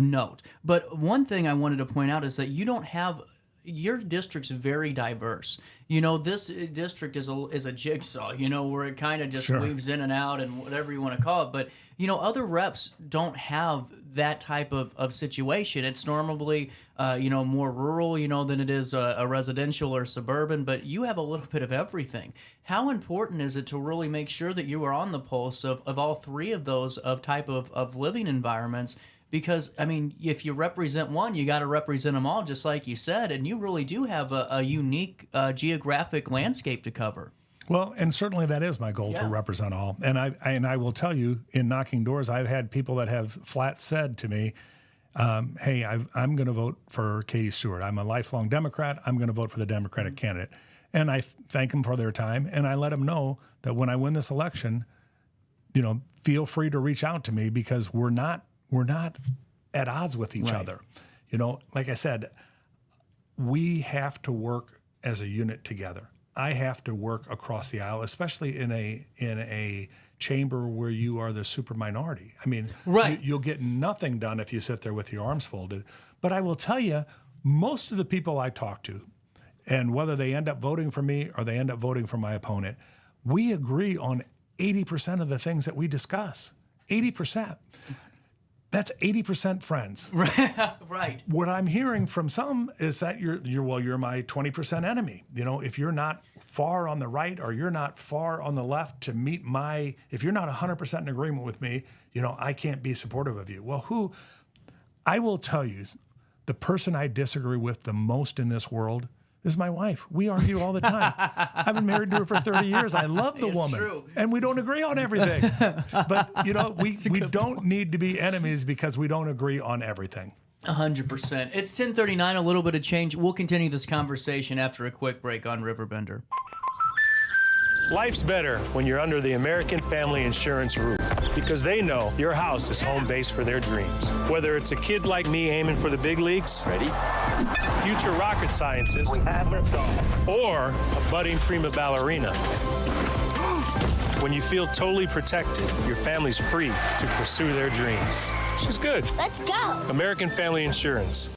note. But one thing I wanted to point out is that you don't have, your district's very diverse. You know, this district is a jigsaw, you know, where it kind of just weaves in and out and whatever you want to call it. But, you know, other reps don't have that type of situation. It's normally, you know, more rural, you know, than it is a residential or suburban, but you have a little bit of everything. How important is it to really make sure that you are on the pulse of all three of those type of living environments? Because, I mean, if you represent one, you got to represent them all, just like you said, and you really do have a unique geographic landscape to cover. Well, and certainly that is my goal, to represent all. And I will tell you, in knocking doors, I've had people that have flat said to me, hey, I'm going to vote for Katie Stewart. I'm a lifelong Democrat. I'm going to vote for the Democratic candidate. And I thank them for their time, and I let them know that when I win this election, you know, feel free to reach out to me because we're not at odds with each other. You know, like I said, we have to work as a unit together. I have to work across the aisle, especially in a chamber where you are the super minority. I mean, you'll get nothing done if you sit there with your arms folded. But I will tell you, most of the people I talk to, and whether they end up voting for me or they end up voting for my opponent, we agree on 80% of the things that we discuss. 80%. That's 80% friends. Right. What I'm hearing from some is that you're my 20% enemy. You know, if you're not far on the right or you're not far on the left to meet if you're not 100% in agreement with me, you know, I can't be supportive of you. Well, I will tell you, the person I disagree with the most in this world is my wife. We argue all the time. I've been married to her for 30 years. I love the woman. True. And we don't agree on everything. But, you know, we don't need to be enemies because we don't agree on everything. 100%. It's 10:39, a little bit of change. We'll continue this conversation after a quick break on Riverbender. Life's better when you're under the American Family Insurance roof because they know your house is home base for their dreams. Whether it's a kid like me aiming for the big leagues, future rocket scientist, or a budding prima ballerina. When you feel totally protected, your family's free to pursue their dreams. She's good. Let's go. American Family Insurance.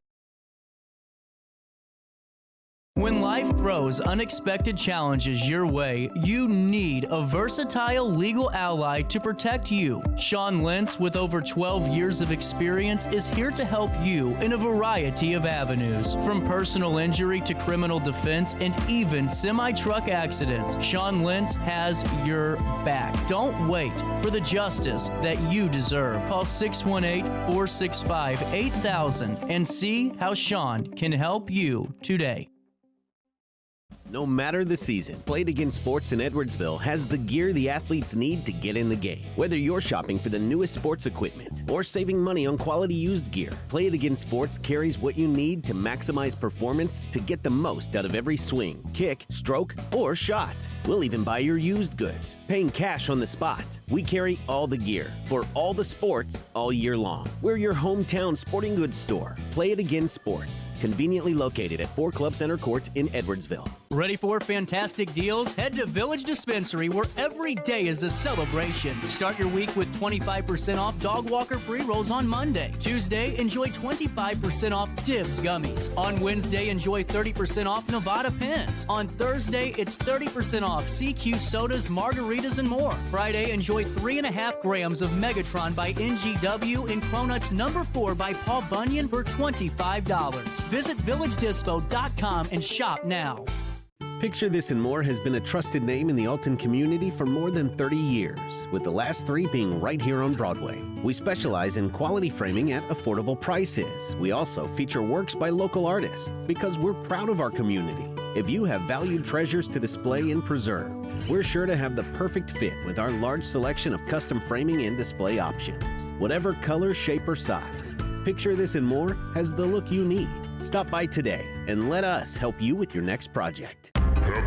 When life throws unexpected challenges your way, you need a versatile legal ally to protect you. Sean Lentz, with over 12 years of experience, is here to help you in a variety of avenues. From personal injury to criminal defense and even semi-truck accidents, Sean Lentz has your back. Don't wait. for the justice that you deserve. Call 618-465-8000 and see how Sean can help you today. No matter the season, Play It Again Sports in Edwardsville has the gear the athletes need to get in the game. Whether you're shopping for the newest sports equipment or saving money on quality used gear, Play It Again Sports carries what you need to maximize performance to get the most out of every swing, kick, stroke, or shot. We'll even buy your used goods, paying cash on the spot. We carry all the gear for all the sports all year long. We're your hometown sporting goods store. Play It Again Sports, conveniently located at 4 Club Center Court in Edwardsville. Ready for fantastic deals? Head to Village Dispensary, where every day is a celebration. Start your week with 25% off dog walker pre-rolls on Monday. Tuesday, enjoy 25% off Divs gummies. On Wednesday, enjoy 30% off Nevada pens. On Thursday, it's 30% off CQ sodas, margaritas, and more. Friday, enjoy 3.5 grams of Megatron by NGW and Cronuts number 4 by Paul Bunyan for $25. Visit VillageDispo.com and shop now. Picture This and More has been a trusted name in the Alton community for more than 30 years, with the last 3 being right here on Broadway. We specialize in quality framing at affordable prices. We also feature works by local artists because we're proud of our community. If you have valued treasures to display and preserve, we're sure to have the perfect fit with our large selection of custom framing and display options. Whatever color, shape, or size, Picture This and More has the look you need. Stop by today and let us help you with your next project.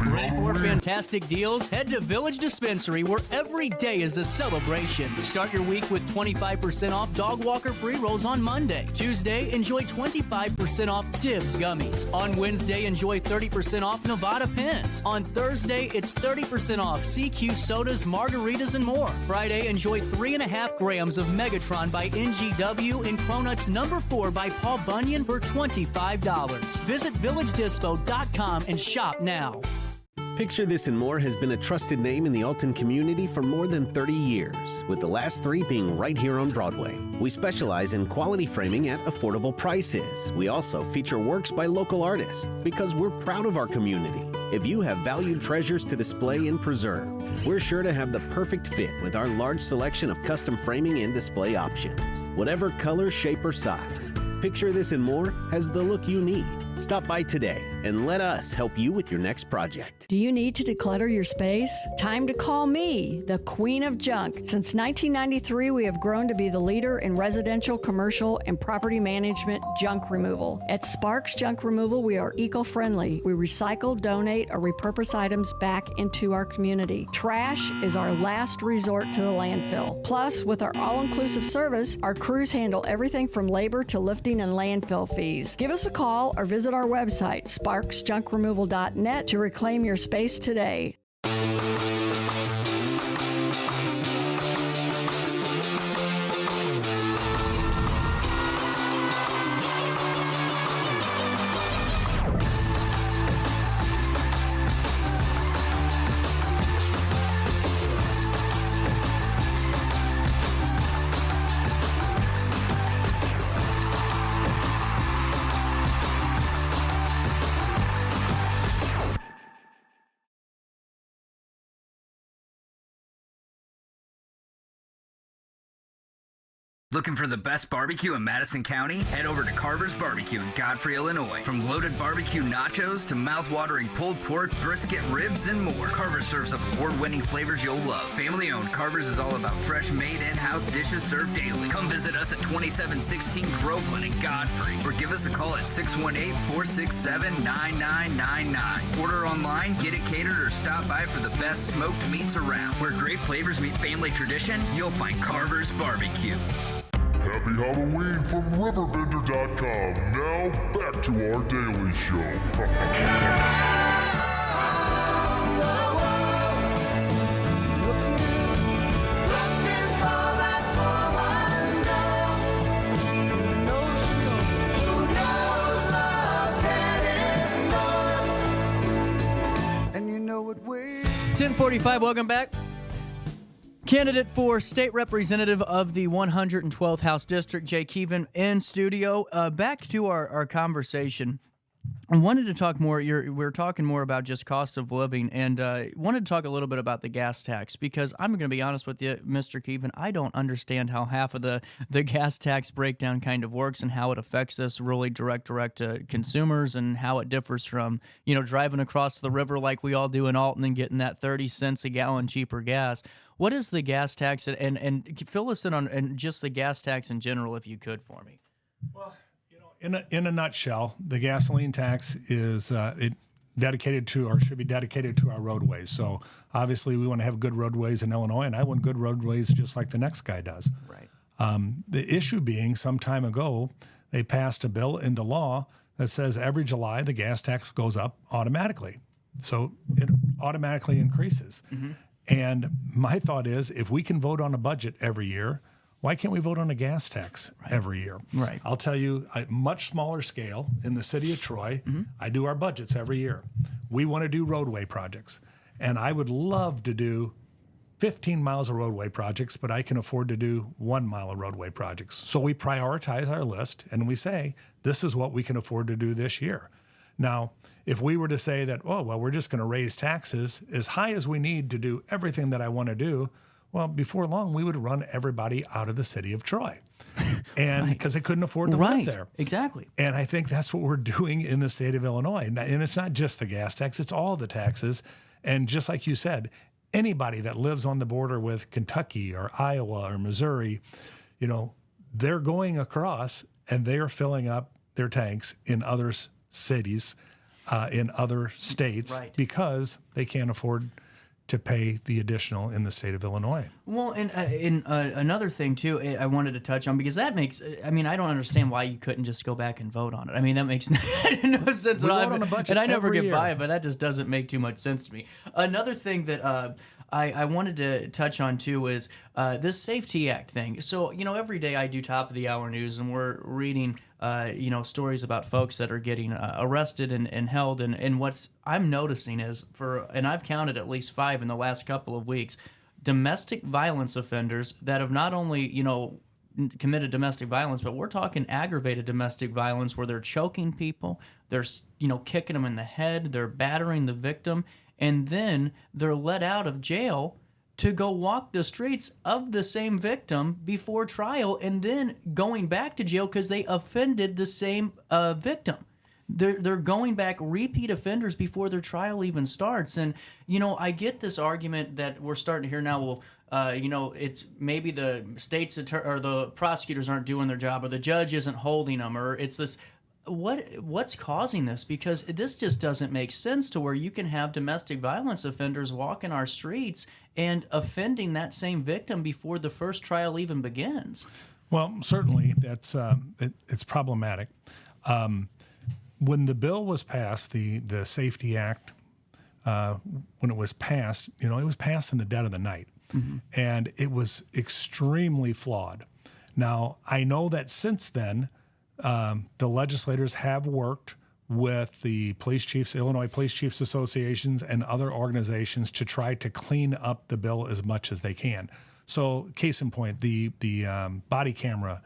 Ready for fantastic deals? Head to Village Dispensary, where every day is a celebration. Start your week with 25% off dog walker pre-rolls on Monday. Tuesday, enjoy 25% off Divs gummies. On Wednesday, enjoy 30% off Nevada pens. On Thursday, it's 30% off CQ sodas, margaritas, and more. Friday, enjoy 3.5 grams of Megatron by NGW and Cronuts number 4 by Paul Bunyan for $25. Visit VillageDispo.com and shop now. Picture This and More has been a trusted name in the Alton community for more than 30 years, with the last 3 being right here on Broadway. We specialize in quality framing at affordable prices. We also feature works by local artists because we're proud of our community. If you have valued treasures to display and preserve, we're sure to have the perfect fit with our large selection of custom framing and display options. Whatever color, shape, or size, Picture This and More has the look you need. Stop by today and let us help you with your next project. Do you need to declutter your space? Time to call me, the Queen of Junk. Since 1993, we have grown to be the leader in residential, commercial, and property management junk removal. At Sparks Junk Removal, we are eco-friendly. We recycle, donate, or repurpose items back into our community. Trash is our last resort to the landfill. Plus, with our all-inclusive service, our crews handle everything from labor to lifting and landfill fees. Give us a call or visit our website, sparksjunkremoval.net, to reclaim your space today. Looking for the best barbecue in Madison County? Head over to Carver's Barbecue in Godfrey, Illinois. From loaded barbecue nachos to mouth-watering pulled pork, brisket, ribs, and more, Carver's serves up award-winning flavors you'll love. Family-owned, Carver's is all about fresh, made in-house dishes served daily. Come visit us at 2716 Groveland in Godfrey, or give us a call at 618-467-9999. Order online, get it catered, or stop by for the best smoked meats around. Where great flavors meet family tradition, you'll find Carver's Barbecue. Happy Halloween from RiverBender.com. Now back to our daily show. And you know what way. 10:45. Welcome back. Candidate for state representative of the 112th House District, Keevan, in studio. Back to our conversation I wanted to talk more. We're talking more about just cost of living, and wanted to talk a little bit about the gas tax, because I'm going to be honest with you, Mr. Keevan, I don't understand how half of the gas tax breakdown kind of works and how it affects us really direct to consumers, and how it differs from driving across the river like we all do in Alton and getting that 30 cents a gallon cheaper gas. What is the gas tax, and fill us in on just the gas tax in general, if you could, for me? Well, in a nutshell, the gasoline tax is dedicated to, or should be dedicated to, our roadways. So obviously we want to have good roadways in Illinois, and I want good roadways just like the next guy does. Right. The issue being, some time ago, they passed a bill into law that says every July the gas tax goes up automatically. So it automatically increases. Mm-hmm. And my thought is, if we can vote on a budget every year, why can't we vote on a gas tax every year? Right. I'll tell you, a much smaller scale in the city of Troy, I do our budgets every year. We want to do roadway projects. And I would love to do 15 miles of roadway projects, but I can afford to do 1 mile of roadway projects. So we prioritize our list and we say, this is what we can afford to do this year. Now, if we were to say that, oh, well, we're just going to raise taxes as high as we need to do everything that I want to do, well, before long, we would run everybody out of the city of Troy. And because they couldn't afford to live there. Exactly. And I think that's what we're doing in the state of Illinois. And it's not just the gas tax, it's all the taxes. And just like you said, anybody that lives on the border with Kentucky or Iowa or Missouri, they're going across and they are filling up their tanks in other cities, in other states, because they can't afford to pay the additional in the state of Illinois. Well, and another thing, too, I wanted to touch on, because that makes, I don't understand why you couldn't just go back and vote on it. That makes no sense at all. And I never get by it, but that just doesn't make too much sense to me. Another thing that I wanted to touch on, too, is this Safety Act thing. So, every day I do top of the hour news, and we're reading stories about folks that are getting arrested and held. And what's I'm noticing is, and I've counted at least 5 in the last couple of weeks, domestic violence offenders that have not only, committed domestic violence, but we're talking aggravated domestic violence where they're choking people, they're, kicking them in the head, they're battering the victim, and then they're let out of jail to go walk the streets of the same victim before trial, and then going back to jail because they offended the same victim. They're going back repeat offenders before their trial even starts. And, I get this argument that we're starting to hear now, well, it's maybe the state's or the prosecutors aren't doing their job, or the judge isn't holding them, or it's this. What's causing this? Because this just doesn't make sense, to where you can have domestic violence offenders walking our streets and offending that same victim before the first trial even begins. Well, certainly that's it's problematic. When the bill was passed, the Safety Act, when it was passed, it was passed in the dead of the night, and it was extremely flawed. Now, I know that since then, the legislators have worked with the police chiefs, Illinois Police Chiefs Associations, and other organizations to try to clean up the bill as much as they can. So, case in point, the body camera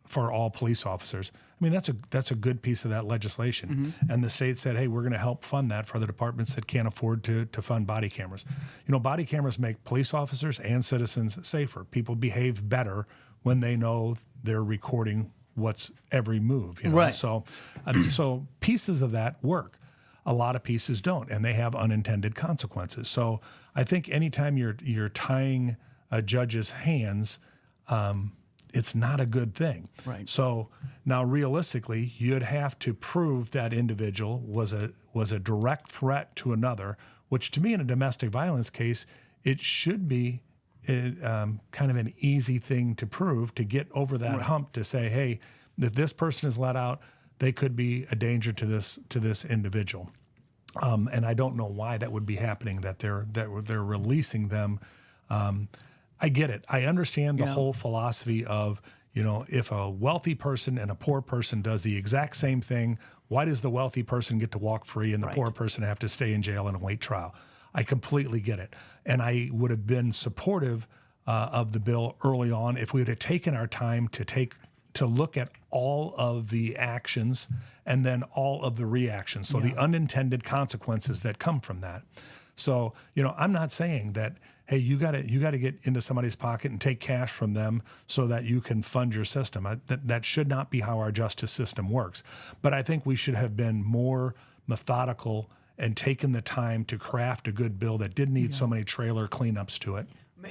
for all police officers. That's a good piece of that legislation. And the state said, hey, we're going to help fund that for the departments that can't afford to fund body cameras. Body cameras make police officers and citizens safer. People behave better when they know they're recording what's every move. Right. So pieces of that work. A lot of pieces don't, and they have unintended consequences. So I think anytime you're tying a judge's hands, it's not a good thing. Right. So now, realistically, you'd have to prove that individual was a direct threat to another, which to me, in a domestic violence case, it should be kind of an easy thing to prove, to get over that hump, to say, hey, if this person is let out, they could be a danger to this individual. And I don't know why that would be happening, that they're releasing them. I get it. I understand the whole philosophy of, if a wealthy person and a poor person does the exact same thing, why does the wealthy person get to walk free and the poor person have to stay in jail and await trial? I completely get it. And I would have been supportive of the bill early on if we would have taken our time to to look at all of the actions and then all of the reactions. So the unintended consequences that come from that. So, I'm not saying that, hey, you got to get into somebody's pocket and take cash from them so that you can fund your system. That should not be how our justice system works. But I think we should have been more methodical and taken the time to craft a good bill that didn't need so many trailer cleanups to it.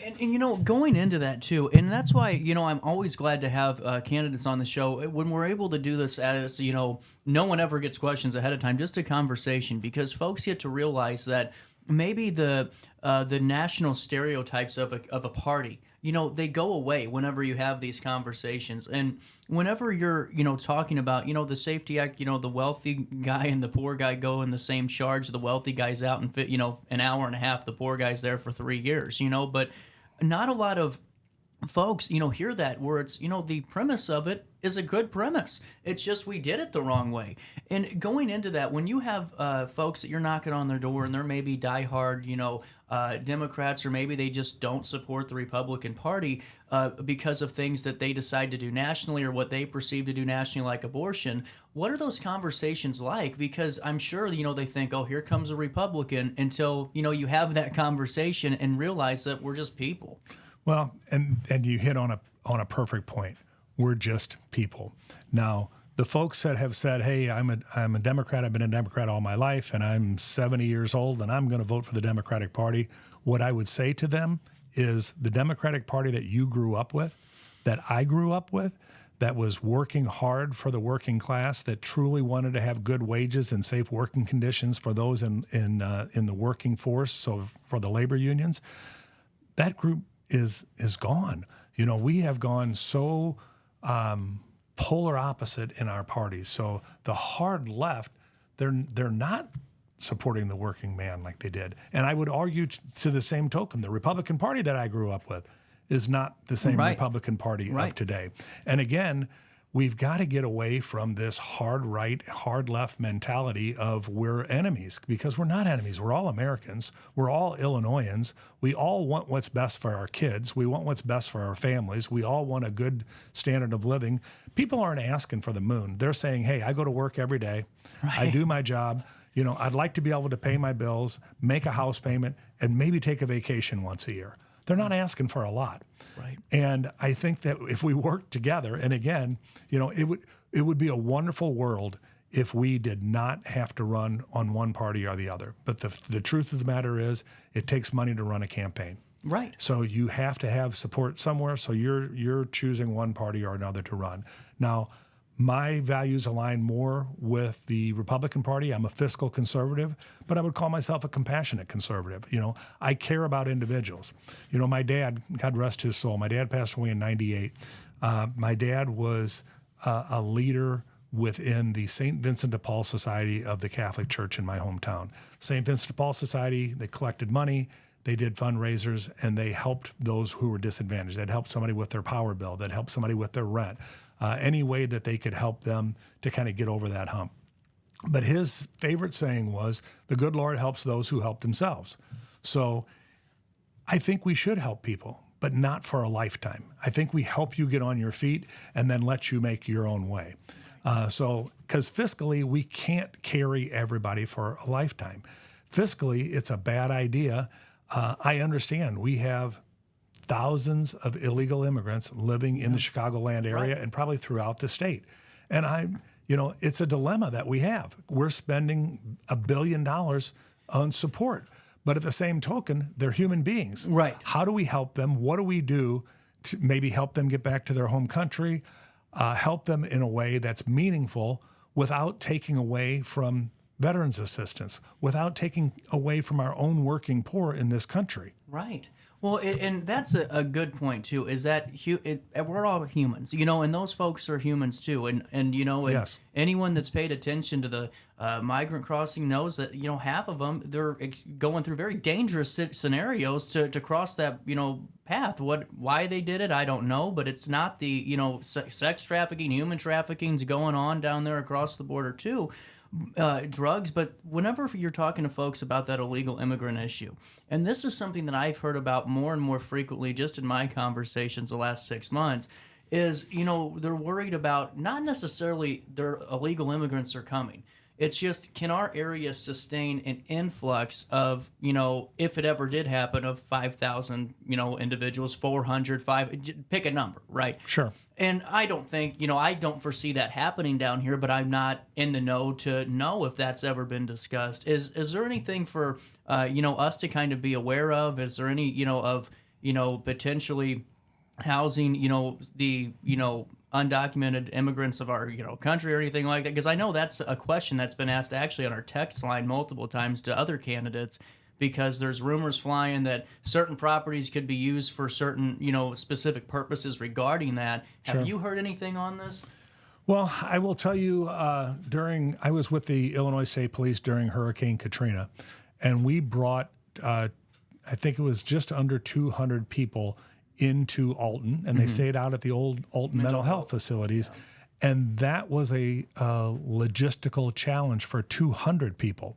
And going into that too, and that's why, I'm always glad to have candidates on the show when we're able to do this as, no one ever gets questions ahead of time, just a conversation, because folks get to realize that maybe the national stereotypes of a party, they go away whenever you have these conversations. And whenever you're, talking about, the Safety Act, the wealthy guy and the poor guy go in the same charge. The wealthy guy's out in, an hour and a half. The poor guy's there for 3 years, but not a lot of folks, hear that where it's, the premise of it is a good premise. It's just we did it the wrong way. And going into that, when you have folks that you're knocking on their door and they're maybe diehard, Democrats, or maybe they just don't support the Republican Party because of things that they decide to do nationally or what they perceive to do nationally, like abortion, what are those conversations like? Because I'm sure, they think, oh, here comes a Republican, until, you have that conversation and realize that we're just people. Well, and you hit on a perfect point. We're just people. Now, the folks that have said, hey, I'm a Democrat, I've been a Democrat all my life, and I'm 70 years old, and I'm going to vote for the Democratic Party, what I would say to them is the Democratic Party that you grew up with, that I grew up with, that was working hard for the working class, that truly wanted to have good wages and safe working conditions for those in the working force, so for the labor unions, that group is gone. We have gone so polar opposite in our parties. So the hard left, they're not supporting the working man like they did. And I would argue to the same token, the Republican Party that I grew up with is not the same Republican Party of today. And again, we've got to get away from this hard right, hard left mentality of we're enemies, because we're not enemies. We're all Americans. We're all Illinoisans. We all want what's best for our kids. We want what's best for our families. We all want a good standard of living. People aren't asking for the moon. They're saying, hey, I go to work every day. I do my job. I'd like to be able to pay my bills, make a house payment, and maybe take a vacation once a year. They're not asking for a lot. Right. And I think that if we work together, and again, it would be a wonderful world if we did not have to run on one party or the other. But the truth of the matter is, it takes money to run a campaign. Right. So you have to have support somewhere. So you're choosing one party or another to run. Now, my values align more with the Republican Party. I'm a fiscal conservative, but I would call myself a compassionate conservative. I care about individuals. My dad, God rest his soul, my dad passed away in 98. My dad was a leader within the St. Vincent de Paul Society of the Catholic Church in my hometown. St. Vincent de Paul Society, they collected money, they did fundraisers, and they helped those who were disadvantaged. They'd help somebody with their power bill. They'd help somebody with their rent. Any way that they could help them to kind of get over that hump. But his favorite saying was, the good Lord helps those who help themselves. So I think we should help people, but not for a lifetime. I think we help you get on your feet and then let you make your own way. Because fiscally, we can't carry everybody for a lifetime. Fiscally, it's a bad idea. I understand we have thousands of illegal immigrants living in the Chicagoland area and probably throughout the state. And it's a dilemma that we have. We're spending $1 billion on support, but at the same token, they're human beings. Right. How do we help them? What do we do to maybe help them get back to their home country, help them in a way that's meaningful without taking away from veterans assistance, without taking away from our own working poor in this country? Right. Well, and that's a good point, too, is that we're all humans, and those folks are humans, too. And Yes. Anyone that's paid attention to the migrant crossing knows that, half of them, they're going through very dangerous scenarios to cross that, path. Why they did it, I don't know, but it's not the, sex trafficking, human trafficking's going on down there across the border, too. Drugs, but whenever you're talking to folks about that illegal immigrant issue, and this is something that I've heard about more and more frequently just in my conversations the last 6 months, is, they're worried about not necessarily their illegal immigrants are coming. It's just, can our area sustain an influx of, if it ever did happen, of 5,000, individuals, 400, pick a number, right? Sure. And I don't think, I don't foresee that happening down here, but I'm not in the know to know if that's ever been discussed. Is there anything for, us to kind of be aware of? Is there any, potentially housing, the, undocumented immigrants of our, country or anything like that? Because I know that's a question that's been asked actually on our text line multiple times to other candidates, because there's rumors flying that certain properties could be used for certain, specific purposes regarding that. Sure. Have you heard anything on this? Well, I will tell you, I was with the Illinois State Police during Hurricane Katrina, and we brought, I think it was just under 200 people into Alton, and they stayed out at the old Alton mental health facilities. Yeah. And that was a logistical challenge for 200 people.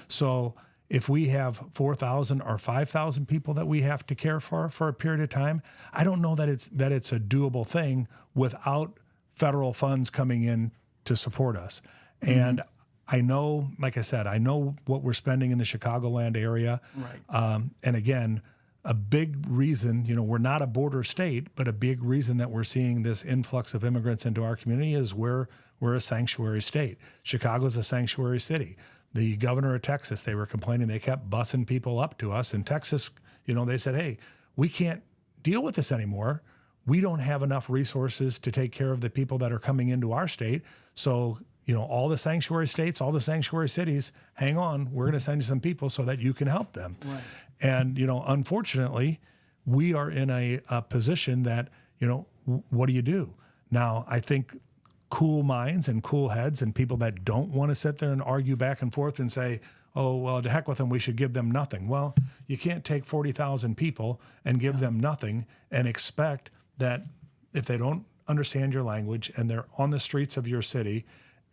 So if we have 4,000 or 5,000 people that we have to care for a period of time, I don't know that it's a doable thing without federal funds coming in to support us. And I know, like I said, I know what we're spending in the Chicagoland area. Right. And again, a big reason, we're not a border state, but a big reason that we're seeing this influx of immigrants into our community is we're a sanctuary state. Chicago's a sanctuary city. The governor of Texas, they were complaining they kept busing people up to us. In Texas, they said, hey, we can't deal with this anymore. We don't have enough resources to take care of the people that are coming into our state. So, all the sanctuary states, all the sanctuary cities, hang on, we're going to send you some people so that you can help them. Right. And, unfortunately, we are in a position that, what do you do? Now, I think cool minds and cool heads and people that don't want to sit there and argue back and forth and say, oh, well, to heck with them, we should give them nothing. Well, you can't take 40,000 people and give them nothing and expect that if they don't understand your language and they're on the streets of your city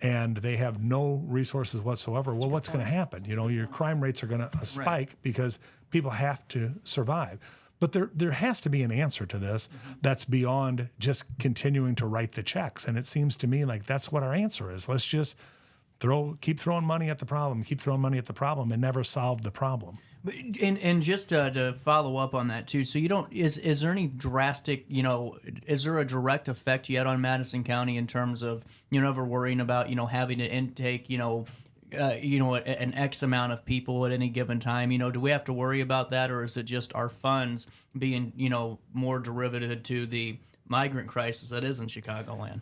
and they have no resources whatsoever, well, what's going to happen? Your crime rates are going to spike because people have to survive. But there has to be an answer to this that's beyond just continuing to write the checks. And it seems to me like that's what our answer is. Let's just keep throwing money at the problem, and never solve the problem. And just to follow up on that too, so is there any drastic, is there a direct effect yet on Madison County in terms of, ever worrying about, having to intake, an X amount of people at any given time? Do we have to worry about that, or is it just our funds being, more derivative to the migrant crisis that is in Chicagoland?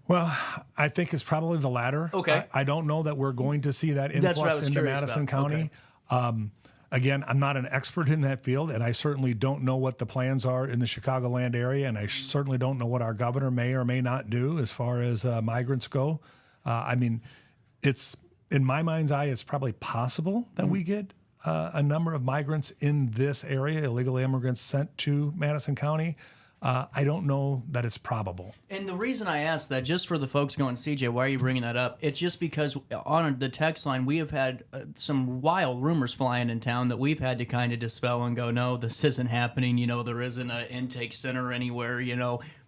Well, I think it's probably the latter. Okay. I don't know that we're going to see that influx into Madison County. Okay. Again, I'm not an expert in that field, and I certainly don't know what the plans are in the Chicagoland area, and I certainly don't know what our governor may or may not do as far as migrants go. It's in my mind's eye, it's probably possible that we get a number of migrants in this area, illegal immigrants sent to Madison County. I don't know that it's probable. And the reason I asked that, just for the folks going, CJ, why are you bringing that up? It's just because on the text line, we have had some wild rumors flying in town that we've had to kind of dispel and go, no, this isn't happening. There isn't an intake center anywhere,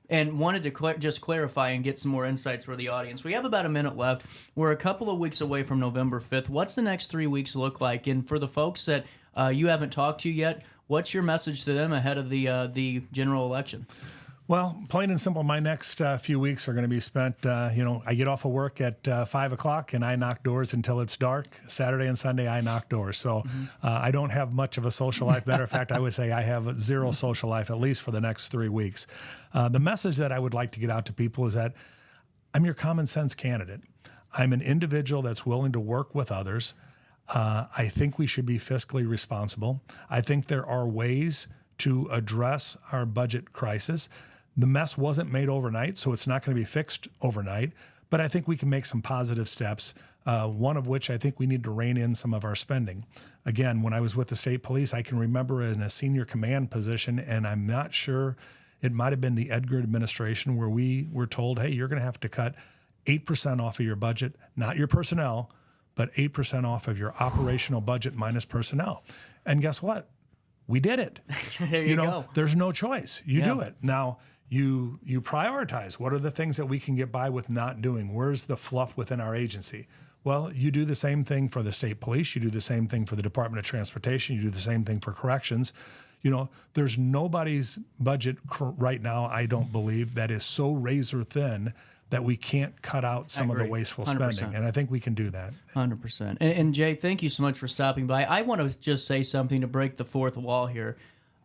and wanted to just clarify and get some more insights for the audience. We have about a minute left. We're a couple of weeks away from November 5th. What's the next 3 weeks look like? And for the folks that you haven't talked to yet, what's your message to them ahead of the general election? Well, plain and simple, my next few weeks are going to be spent, I get off of work at 5 o'clock and I knock doors until it's dark. Saturday and Sunday, I knock doors. So I don't have much of a social life. Matter of fact, I would say I have zero social life, at least for the next 3 weeks. The message that I would like to get out to people is that I'm your common sense candidate. I'm an individual that's willing to work with others. I think we should be fiscally responsible. I think there are ways to address our budget crisis. The mess wasn't made overnight, so it's not going to be fixed overnight, but I think we can make some positive steps, one of which I think we need to rein in some of our spending. Again, when I was with the state police, I can remember in a senior command position, and I'm not sure, it might have been the Edgar administration, where we were told, hey, you're going to have to cut 8% off of your budget, not your personnel, but 8% off of your operational budget minus personnel. And guess what? We did it. There you go. There's no choice. You do it. Now, you prioritize. What are the things that we can get by with not doing? Where's the fluff within our agency? Well, you do the same thing for the state police. You do the same thing for the Department of Transportation. You do the same thing for corrections. There's nobody's budget right now, I don't believe, that is so razor thin that we can't cut out some of the wasteful 100%. spending. And I think we can do that. 100%. And Jay, thank you so much for stopping by. I want to just say something to break the fourth wall here.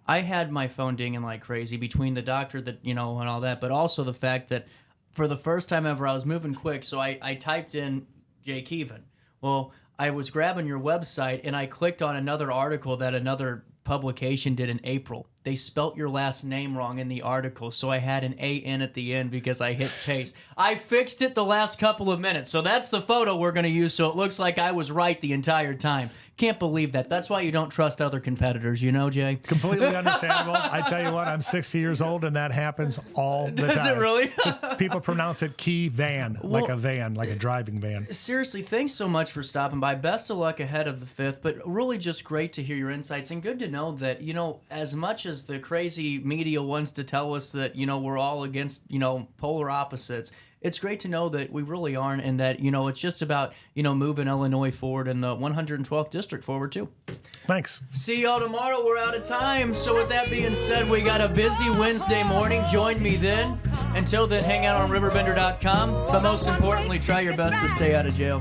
I had my phone dinging like crazy between the doctor and all that, but also the fact that for the first time ever, I was moving quick. So I typed in Jay Keevan. Well, I was grabbing your website and I clicked on another article that another publication did in April. They spelt your last name wrong in the article, so I had an A-N at the end because I hit paste. I fixed it the last couple of minutes, so that's the photo we're going to use, so it looks like I was right the entire time. Can't believe that. That's why you don't trust other competitors, Jay? Completely understandable. I tell you what, I'm 60 years old, and that happens all the time. Does it really? People pronounce it Keevan, like a van, like a driving van. Seriously, thanks so much for stopping by. Best of luck ahead of the 5th, but really just great to hear your insights, and good to know that, as much as the crazy media wants to tell us that, we're all against, polar opposites, it's great to know that we really aren't, and that, it's just about, moving Illinois forward and the 112th District forward, too. Thanks. See y'all tomorrow. We're out of time. So with that being said, we got a busy Wednesday morning. Join me then. Until then, hang out on RiverBender.com. But most importantly, try your best to stay out of jail.